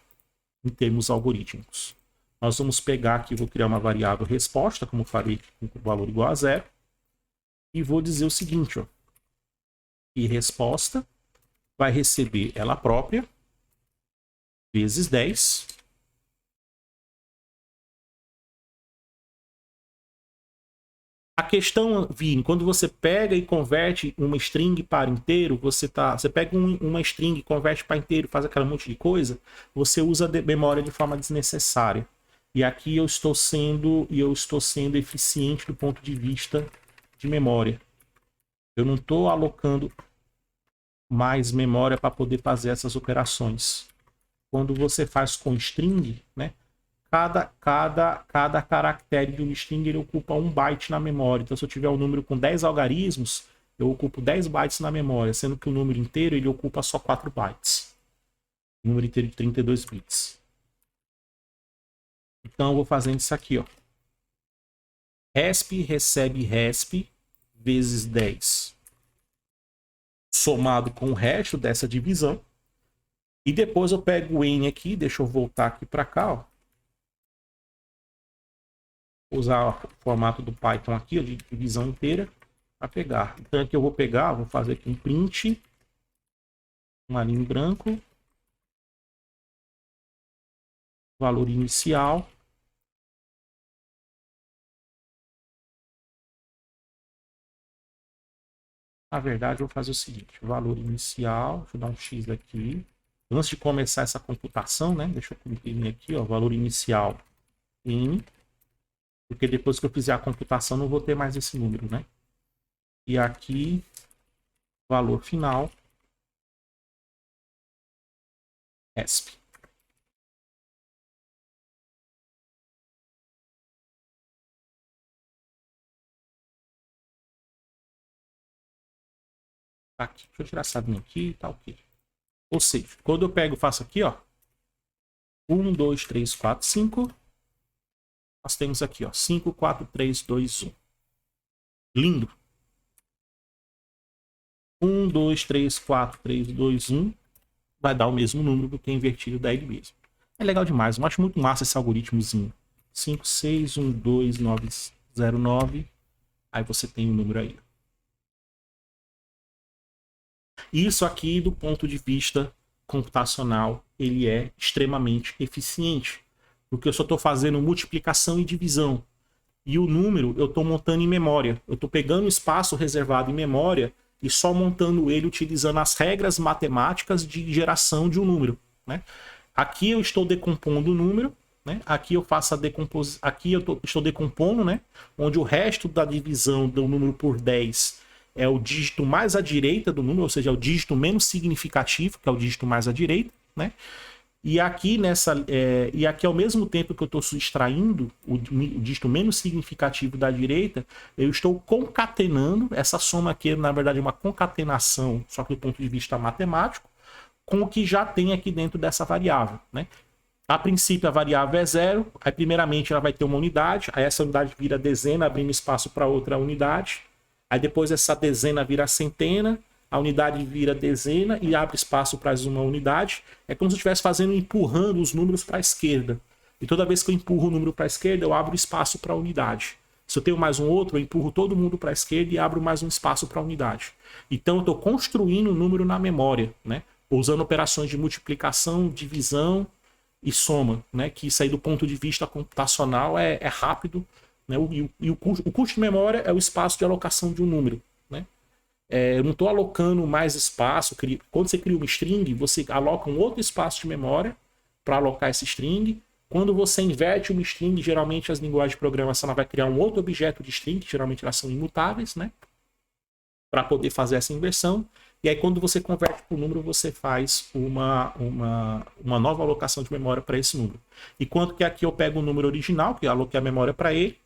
em termos algorítmicos. Nós vamos pegar aqui, vou criar uma variável resposta, como falei, com valor igual a 0. E vou dizer o seguinte, ó. E resposta vai receber ela própria, vezes 10. A questão, Vini, quando você pega e converte uma string para inteiro, você pega uma string, converte para inteiro, faz aquela monte de coisa, você usa a memória de forma desnecessária. E aqui eu estou sendo eficiente do ponto de vista de memória. Eu não estou alocando mais memória para poder fazer essas operações. Quando você faz com string, né, cada caractere de um string ele ocupa 1 byte na memória. Então, se eu tiver um número com 10 algarismos, eu ocupo 10 bytes na memória, sendo que o número inteiro ele ocupa só 4 bytes. O número inteiro de 32 bits. Então, eu vou fazendo isso aqui, ó. Resp recebe resp vezes 10, somado com o resto dessa divisão. E depois eu pego o n aqui, deixa eu voltar aqui para cá, ó. Vou usar o formato do Python aqui, ó, de divisão inteira, para pegar. Então aqui eu vou pegar, vou fazer aqui um print, uma linha em branco, valor inicial. Na verdade, eu vou fazer o seguinte, valor inicial, deixa eu dar um X aqui. Antes de começar essa computação, né? Deixa eu imprimir aqui, ó, valor inicial N. Porque depois que eu fizer a computação, não vou ter mais esse número, né? E aqui, valor final, resp. Aqui, deixa eu tirar essa linha aqui, tá ok. Ou seja, quando eu pego e faço aqui, ó, 1, 2, 3, 4, 5, nós temos aqui, ó, 5, 4, 3, 2, 1. Lindo. 1, 2, 3, 4, 3, 2, 1 vai dar o mesmo número do que invertido da ele mesmo. É legal demais, eu acho muito massa esse algoritmozinho. 5, 6, 1, 2, 9, 0, 9. Aí você tem o número aí. Isso aqui, do ponto de vista computacional, ele é extremamente eficiente. Porque eu só estou fazendo multiplicação e divisão. E o número eu estou montando em memória. Eu estou pegando o espaço reservado em memória e só montando ele utilizando as regras matemáticas de geração de um número. Né? Aqui eu estou decompondo o número, né? Aqui eu faço a decomposição, aqui estou decompondo, né? Onde o resto da divisão do número por 10 é o dígito mais à direita do número, ou seja, é o dígito menos significativo, que é o dígito mais à direita, né? E aqui e aqui ao mesmo tempo que eu estou subtraindo o dígito menos significativo da direita, eu estou concatenando, essa soma aqui na verdade é uma concatenação, só que do ponto de vista matemático, com o que já tem aqui dentro dessa variável, né? A princípio a variável é 0, aí primeiramente ela vai ter uma unidade, aí essa unidade vira dezena, abrindo espaço para outra unidade, aí depois essa dezena vira centena, a unidade vira dezena e abre espaço para uma unidade. É como se eu estivesse fazendo, empurrando os números para a esquerda. E toda vez que eu empurro o número para a esquerda, eu abro espaço para a unidade. Se eu tenho mais um outro, eu empurro todo mundo para a esquerda e abro mais um espaço para a unidade. Então eu estou construindo o número na memória, né? Usando operações de multiplicação, divisão e soma, né? Que isso aí do ponto de vista computacional é rápido, né? O custo de memória é o espaço de alocação de um número, né? Eu não estou alocando mais espaço. Quando você cria uma string, você aloca um outro espaço de memória para alocar essa string. Quando você inverte uma string, geralmente as linguagens de programação vai criar um outro objeto de string, que geralmente elas são imutáveis, né? Para poder fazer essa inversão. E aí quando você converte para o número, você faz uma nova alocação de memória para esse número. Enquanto que aqui eu pego o número original, que eu aloquei a memória para ele,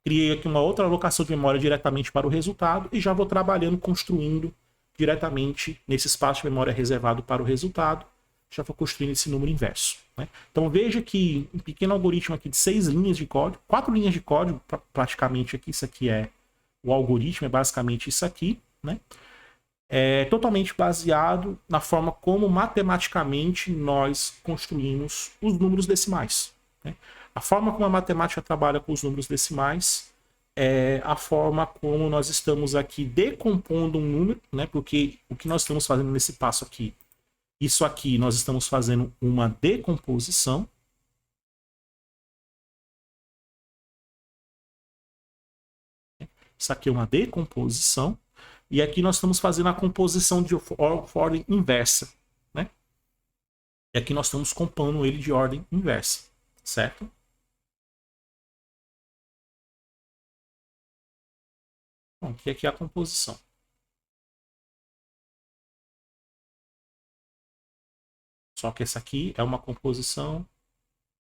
criei aqui uma outra alocação de memória diretamente para o resultado e já vou trabalhando, construindo diretamente nesse espaço de memória reservado para o resultado, já vou construindo esse número inverso, né? Então veja que um pequeno algoritmo aqui de 6 linhas de código, 4 linhas de código praticamente aqui, isso aqui é o algoritmo, é basicamente isso aqui, né? É totalmente baseado na forma como matematicamente nós construímos os números decimais, né? A forma como a matemática trabalha com os números decimais é a forma como nós estamos aqui decompondo um número, né? Porque o que nós estamos fazendo nesse passo aqui, isso aqui nós estamos fazendo uma decomposição. Isso aqui é uma decomposição. E aqui nós estamos fazendo a composição de ordem inversa, né? E aqui nós estamos compondo ele de ordem inversa, certo? Bom, aqui é a composição. Só que essa aqui é uma composição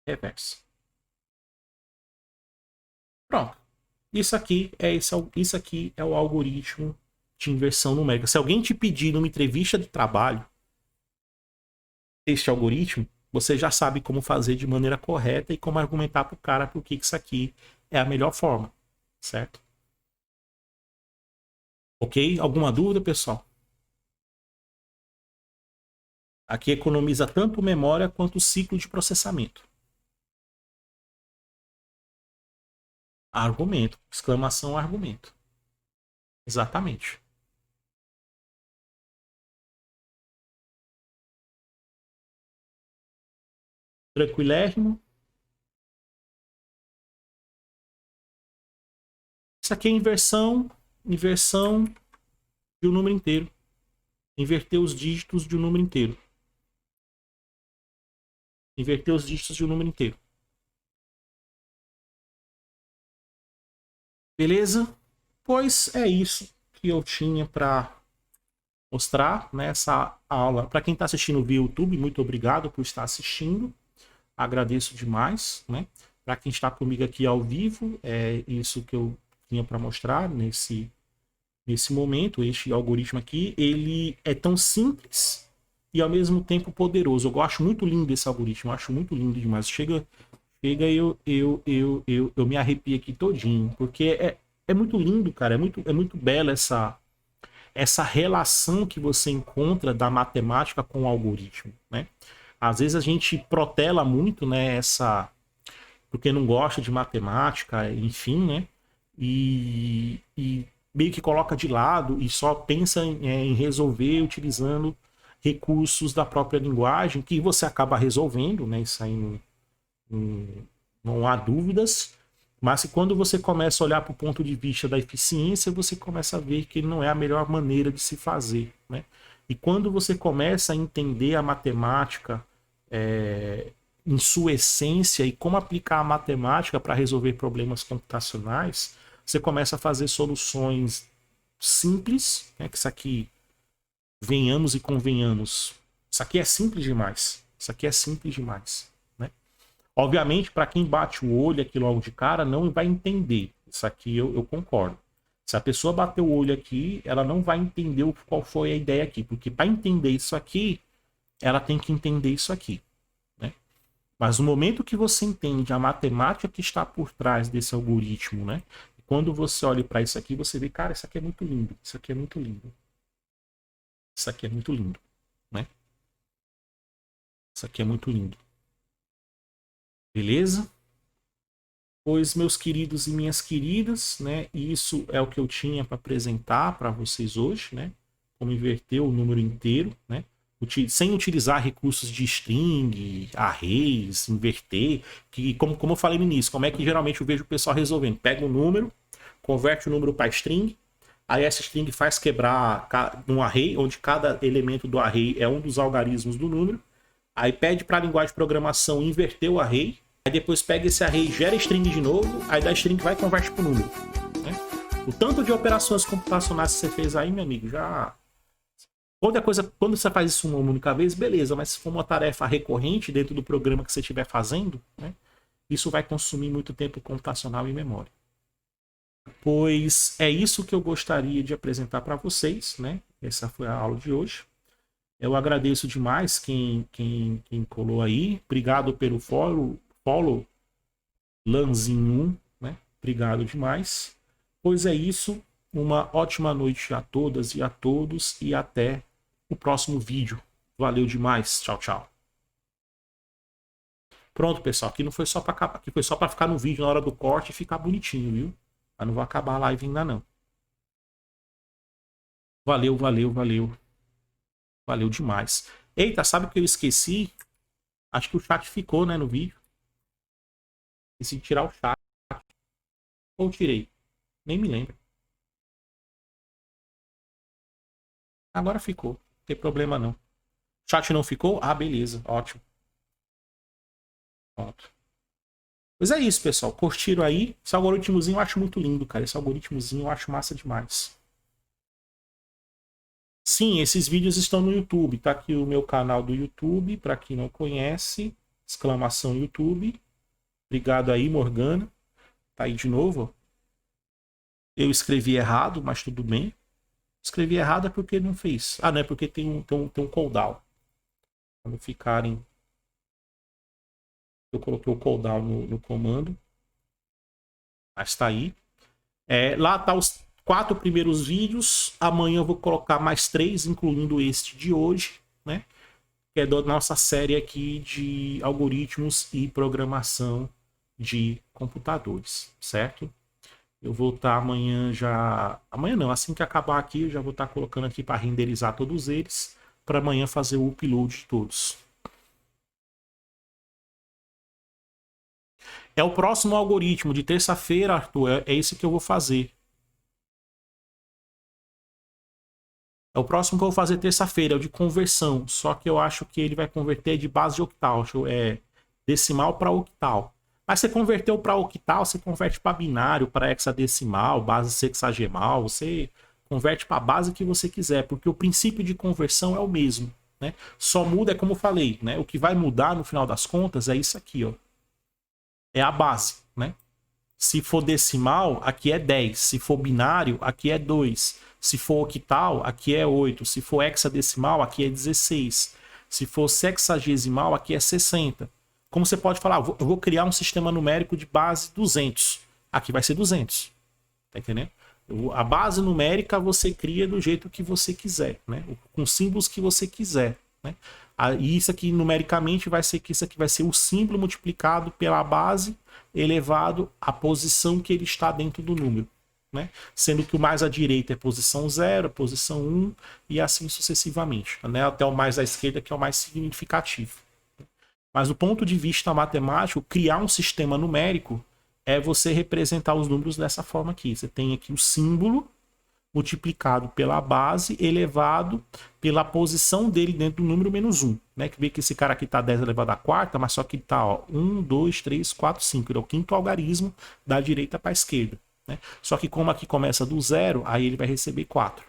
reversa. Pronto. Isso aqui é o algoritmo de inversão numérica. Se alguém te pedir numa entrevista de trabalho este algoritmo, você já sabe como fazer de maneira correta e como argumentar para o cara por que isso aqui é a melhor forma, certo? Ok? Alguma dúvida, pessoal? Aqui economiza tanto memória quanto o ciclo de processamento. Argumento. Exclamação, argumento. Exatamente. Tranquilérrimo. Isso aqui é inversão de um número inteiro. Inverter os dígitos de um número inteiro. Inverter os dígitos de um número inteiro. Beleza? Pois é isso que eu tinha para mostrar nessa aula. Para quem está assistindo via YouTube, muito obrigado por estar assistindo. Agradeço demais, né? Para quem está comigo aqui ao vivo, é isso que eu tinha para mostrar nesse momento. Este algoritmo aqui, ele é tão simples e ao mesmo tempo poderoso. Eu acho muito lindo esse algoritmo, eu acho muito lindo demais. Chega eu me arrepio aqui todinho, porque é muito lindo, cara, é muito bela essa relação que você encontra da matemática com o algoritmo, né? Às vezes a gente protela muito, né, porque não gosta de matemática, enfim, né? E meio que coloca de lado e só pensa em resolver utilizando recursos da própria linguagem, que você acaba resolvendo, né? Isso aí não há dúvidas, mas que quando você começa a olhar para o ponto de vista da eficiência, você começa a ver que ele não é a melhor maneira de se fazer, né? E quando você começa a entender a matemática em sua essência e como aplicar a matemática para resolver problemas computacionais, você começa a fazer soluções simples, né? Que isso aqui, venhamos e convenhamos, isso aqui é simples demais. Isso aqui é simples demais, né? Obviamente, para quem bate o olho aqui logo de cara, não vai entender. Isso aqui eu concordo. Se a pessoa bater o olho aqui, ela não vai entender qual foi a ideia aqui. Porque para entender isso aqui, ela tem que entender isso aqui, né? Mas no momento que você entende a matemática que está por trás desse algoritmo, né? Quando você olha para isso aqui, você vê, cara, isso aqui é muito lindo. Isso aqui é muito lindo. Isso aqui é muito lindo, né? Isso aqui é muito lindo. Beleza? Pois, meus queridos e minhas queridas, né? Isso é o que eu tinha para apresentar para vocês hoje, né? Como inverter o número inteiro, né? Sem utilizar recursos de string, arrays, inverter, que como eu falei no início, como é que geralmente eu vejo o pessoal resolvendo? Pega um número, converte o número para string, aí essa string faz quebrar um array, onde cada elemento do array é um dos algarismos do número, aí pede para a linguagem de programação inverter o array, aí depois pega esse array, gera string de novo, aí da string vai e converte para o número, né? O tanto de operações computacionais que você fez aí, meu amigo, já... Quando você faz isso uma única vez, beleza, mas se for uma tarefa recorrente dentro do programa que você estiver fazendo, né, isso vai consumir muito tempo computacional e memória. Pois é isso que eu gostaria de apresentar para vocês, né? Essa foi a aula de hoje. Eu agradeço demais quem colou aí. Obrigado pelo follow Lanzinho, né? Obrigado demais. Pois é isso. Uma ótima noite a todas e a todos e até o próximo vídeo. Valeu demais. Tchau, tchau. Pronto, pessoal. Aqui não foi só para acabar. Aqui foi só para ficar no vídeo na hora do corte e ficar bonitinho, viu? Mas não vou acabar a live ainda não. Valeu, valeu, valeu. Valeu demais. Eita, sabe o que eu esqueci? Acho que o chat ficou, né, no vídeo. Esqueci de tirar o chat. Ou tirei? Nem me lembro. Agora ficou. Não tem problema não. O chat não ficou? Ah, beleza. Ótimo. Pronto. Pois é isso, pessoal. Curtiram aí? Esse algoritmozinho eu acho muito lindo, cara. Esse algoritmozinho eu acho massa demais. Sim, esses vídeos estão no YouTube. Tá aqui o meu canal do YouTube, para quem não conhece. Exclamação YouTube. Obrigado aí, Morgana. Tá aí de novo. Eu escrevi errado, mas tudo bem. Escrevi errado é porque não fez. Ah, não é porque tem um cooldown. Quando ficarem... Eu coloquei o cooldown no comando. Mas tá aí. Lá tá os 4 primeiros vídeos. Amanhã eu vou colocar mais 3, incluindo este de hoje, né? Que é da nossa série aqui de algoritmos e programação de computadores, certo? Eu vou estar amanhã já... Amanhã não, assim que acabar aqui, eu já vou estar colocando aqui para renderizar todos eles, para amanhã fazer o upload de todos. É o próximo algoritmo de terça-feira, Arthur, é esse que eu vou fazer. É o próximo que eu vou fazer terça-feira, é o de conversão. Só que eu acho que ele vai converter de base de octal. Decimal para octal. Mas você converteu para octal, você converte para binário, para hexadecimal, base sexagemal. Você converte para a base que você quiser, porque o princípio de conversão é o mesmo, né? Só muda, é como eu falei, né? O que vai mudar no final das contas é isso aqui, ó. É a base, né? Se for decimal, aqui é 10. Se for binário, aqui é 2. Se for octal, aqui é 8. Se for hexadecimal, aqui é 16. Se for sexagesimal, aqui é 60. Como você pode falar, eu vou criar um sistema numérico de base 200. Aqui vai ser 200. Tá entendendo? A base numérica você cria do jeito que você quiser, né? Com símbolos que você quiser, né? E isso aqui numericamente vai ser que isso aqui vai ser o símbolo multiplicado pela base elevado à posição que ele está dentro do número, né? Sendo que o mais à direita é posição 0, posição 1 e assim sucessivamente, né? Até o mais à esquerda, que é o mais significativo. Mas do ponto de vista matemático, criar um sistema numérico é você representar os números dessa forma aqui. Você tem aqui o símbolo multiplicado pela base elevado pela posição dele dentro do número menos 1. Né? Que vê que esse cara aqui está 10 elevado à quarta, mas só que está 1, 2, 3, 4, 5. Ele é o quinto algarismo da direita para a esquerda. Né? Só que como aqui começa do zero, aí ele vai receber 4.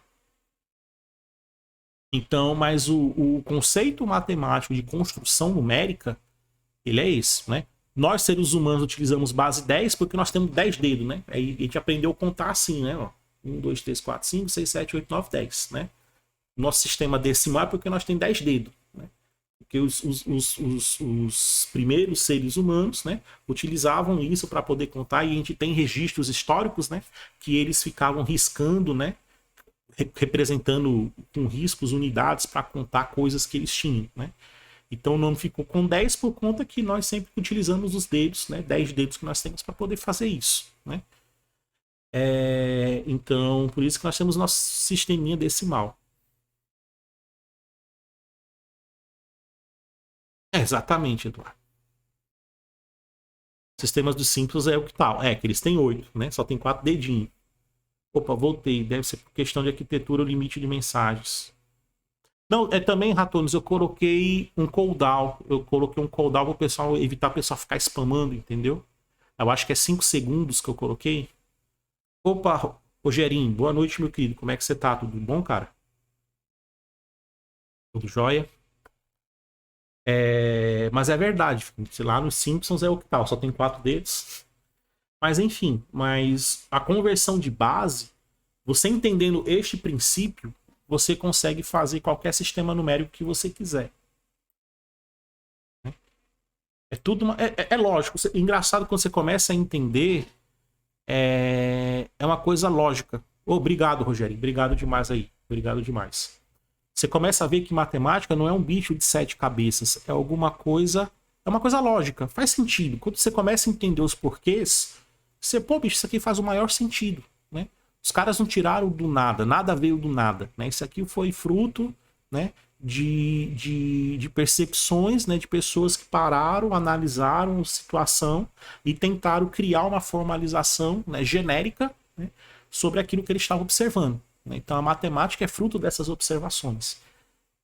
Então, mas o conceito matemático de construção numérica, ele é esse, né? Nós, seres humanos, utilizamos base 10 porque nós temos 10 dedos, né? Aí a gente aprendeu a contar assim, né? Ó, 1, 2, 3, 4, 5, 6, 7, 8, 9, 10, né? Nosso sistema decimal é porque nós temos 10 dedos, né? Porque os primeiros seres humanos, né, utilizavam isso para poder contar, e a gente tem registros históricos, né, que eles ficavam riscando, né, representando com riscos unidades para contar coisas que eles tinham, né? Então o nome ficou com 10 por conta que nós sempre utilizamos os dedos, né? 10 dedos que nós temos para poder fazer isso, né? Então, por isso que nós temos nosso sisteminha decimal. Exatamente, Eduardo. Sistemas dos simples é o que tal. Que eles têm 8, né? Só tem 4 dedinhos. Opa, voltei. Deve ser por questão de arquitetura o limite de mensagens. Não, também, Ratones, eu coloquei um cooldown. Eu coloquei um cooldown para o pessoal evitar o pessoal ficar spamando, entendeu? Eu acho que é 5 segundos que eu coloquei. Opa, Rogerinho, boa noite, meu querido. Como é que você tá? Tudo bom, cara? Tudo jóia? Mas é verdade. Lá nos Simpsons é o que tal. Só tem 4 dedos. Mas enfim, a conversão de base, você entendendo este princípio, você consegue fazer qualquer sistema numérico que você quiser. É tudo lógico. Engraçado quando você começa a entender, é uma coisa lógica. Obrigado, Rogério. Obrigado demais aí. Obrigado demais. Você começa a ver que matemática não é um bicho de 7 cabeças. É alguma coisa. É uma coisa lógica. Faz sentido. Quando você começa a entender os porquês, você, pô, bicho, isso aqui faz o maior sentido, né? Os caras não tiraram do nada, nada veio do nada, né? Isso aqui foi fruto, né, de percepções, né, de pessoas que pararam, analisaram a situação e tentaram criar uma formalização, né, genérica, né, sobre aquilo que eles estavam observando. Né? Então a matemática é fruto dessas observações.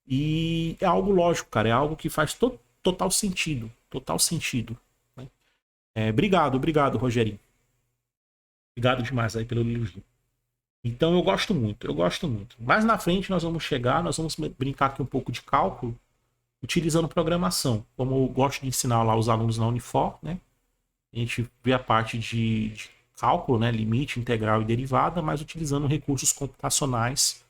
E é algo lógico, cara, é algo que faz total sentido, total sentido. Né? Obrigado, Rogerinho. Obrigado demais aí pelo elogio. Então eu gosto muito, eu gosto muito. Mais na frente nós vamos brincar aqui um pouco de cálculo, utilizando programação. Como eu gosto de ensinar lá os alunos na Unifor, né? A gente vê a parte de cálculo, né? Limite, integral e derivada, mas utilizando recursos computacionais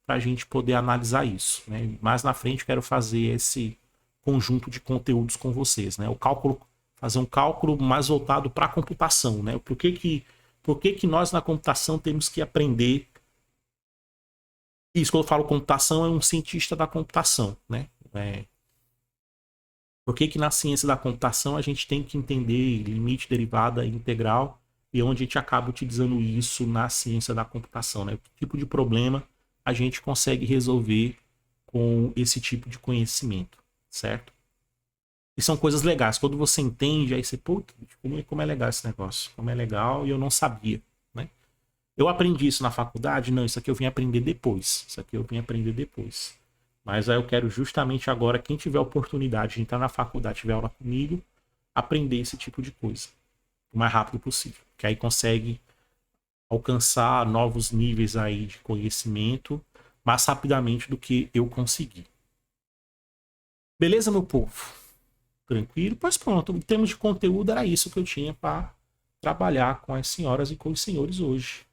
para a gente poder analisar isso. Né? Mais na frente quero fazer esse conjunto de conteúdos com vocês, né? O cálculo, fazer um cálculo mais voltado para a computação, né? Por que nós na computação temos que aprender? Isso, quando eu falo computação, é um cientista da computação, né? Por que na ciência da computação a gente tem que entender limite, derivada e integral, e onde a gente acaba utilizando isso na ciência da computação, né? Que tipo de problema a gente consegue resolver com esse tipo de conhecimento, certo? E são coisas legais. Quando você entende, aí você, puta, como é legal esse negócio. Como é legal e eu não sabia, né? Eu aprendi isso na faculdade? Não, isso aqui eu vim aprender depois. Mas aí eu quero justamente agora, quem tiver oportunidade de entrar na faculdade, tiver aula comigo, aprender esse tipo de coisa. O mais rápido possível. Que aí consegue alcançar novos níveis aí de conhecimento mais rapidamente do que eu consegui. Beleza, meu povo? Tranquilo? Pois pronto, em termos de conteúdo era isso que eu tinha para trabalhar com as senhoras e com os senhores hoje.